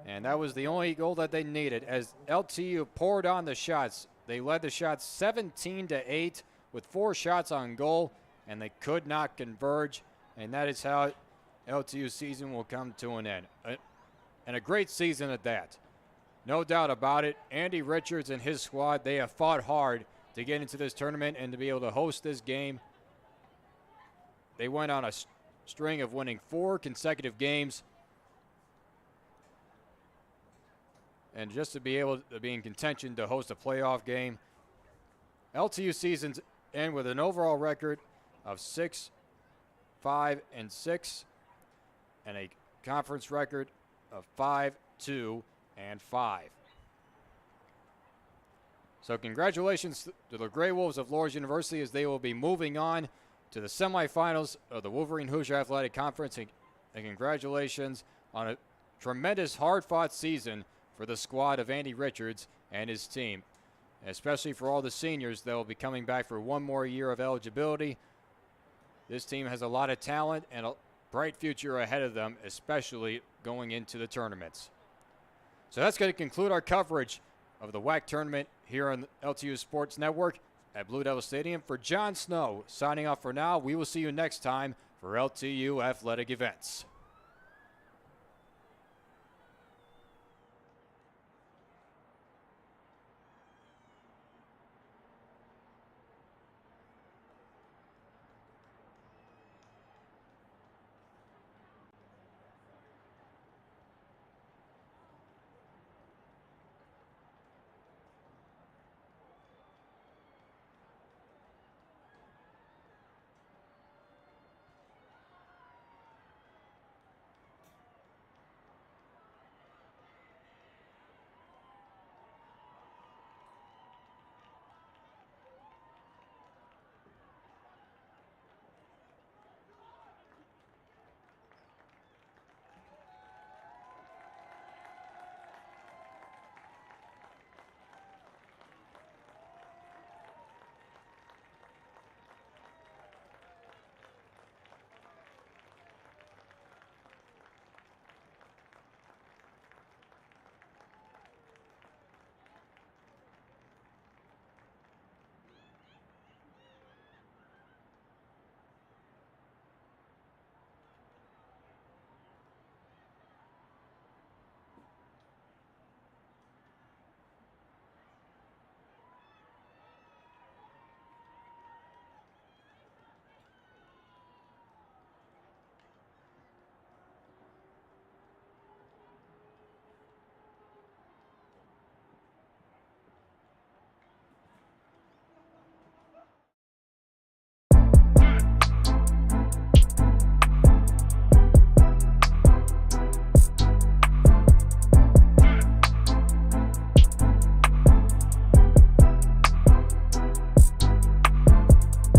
And that was the only goal that they needed as LTU poured on the shots. They led the shots 17-8 with 4 shots on goal, and they could not converge. And that is how LTU's season will come to an end. And a great season at that. No doubt about it. Andy Richards and his squad, they have fought hard to get into this tournament and to be able to host this game. They went on a string of winning 4 consecutive games. And just to be able to be in contention to host a playoff game. LTU seasons end with an overall record of 6-5-6 and a conference record of 5-2-5. So congratulations to the Grey Wolves of Lourdes University as they will be moving on to the semifinals of the Wolverine Hoosier Athletic Conference. And congratulations on a tremendous hard-fought season for the squad of Andy Richards and his team, especially for all the seniors that will be coming back for one more year of eligibility. This team has a lot of talent and a bright future ahead of them, especially going into the tournaments. So that's going to conclude our coverage of the WHAC tournament here on the LTU Sports Network at Blue Devil Stadium. For John Snow, signing off for now. We will see you next time for LTU Athletic Events.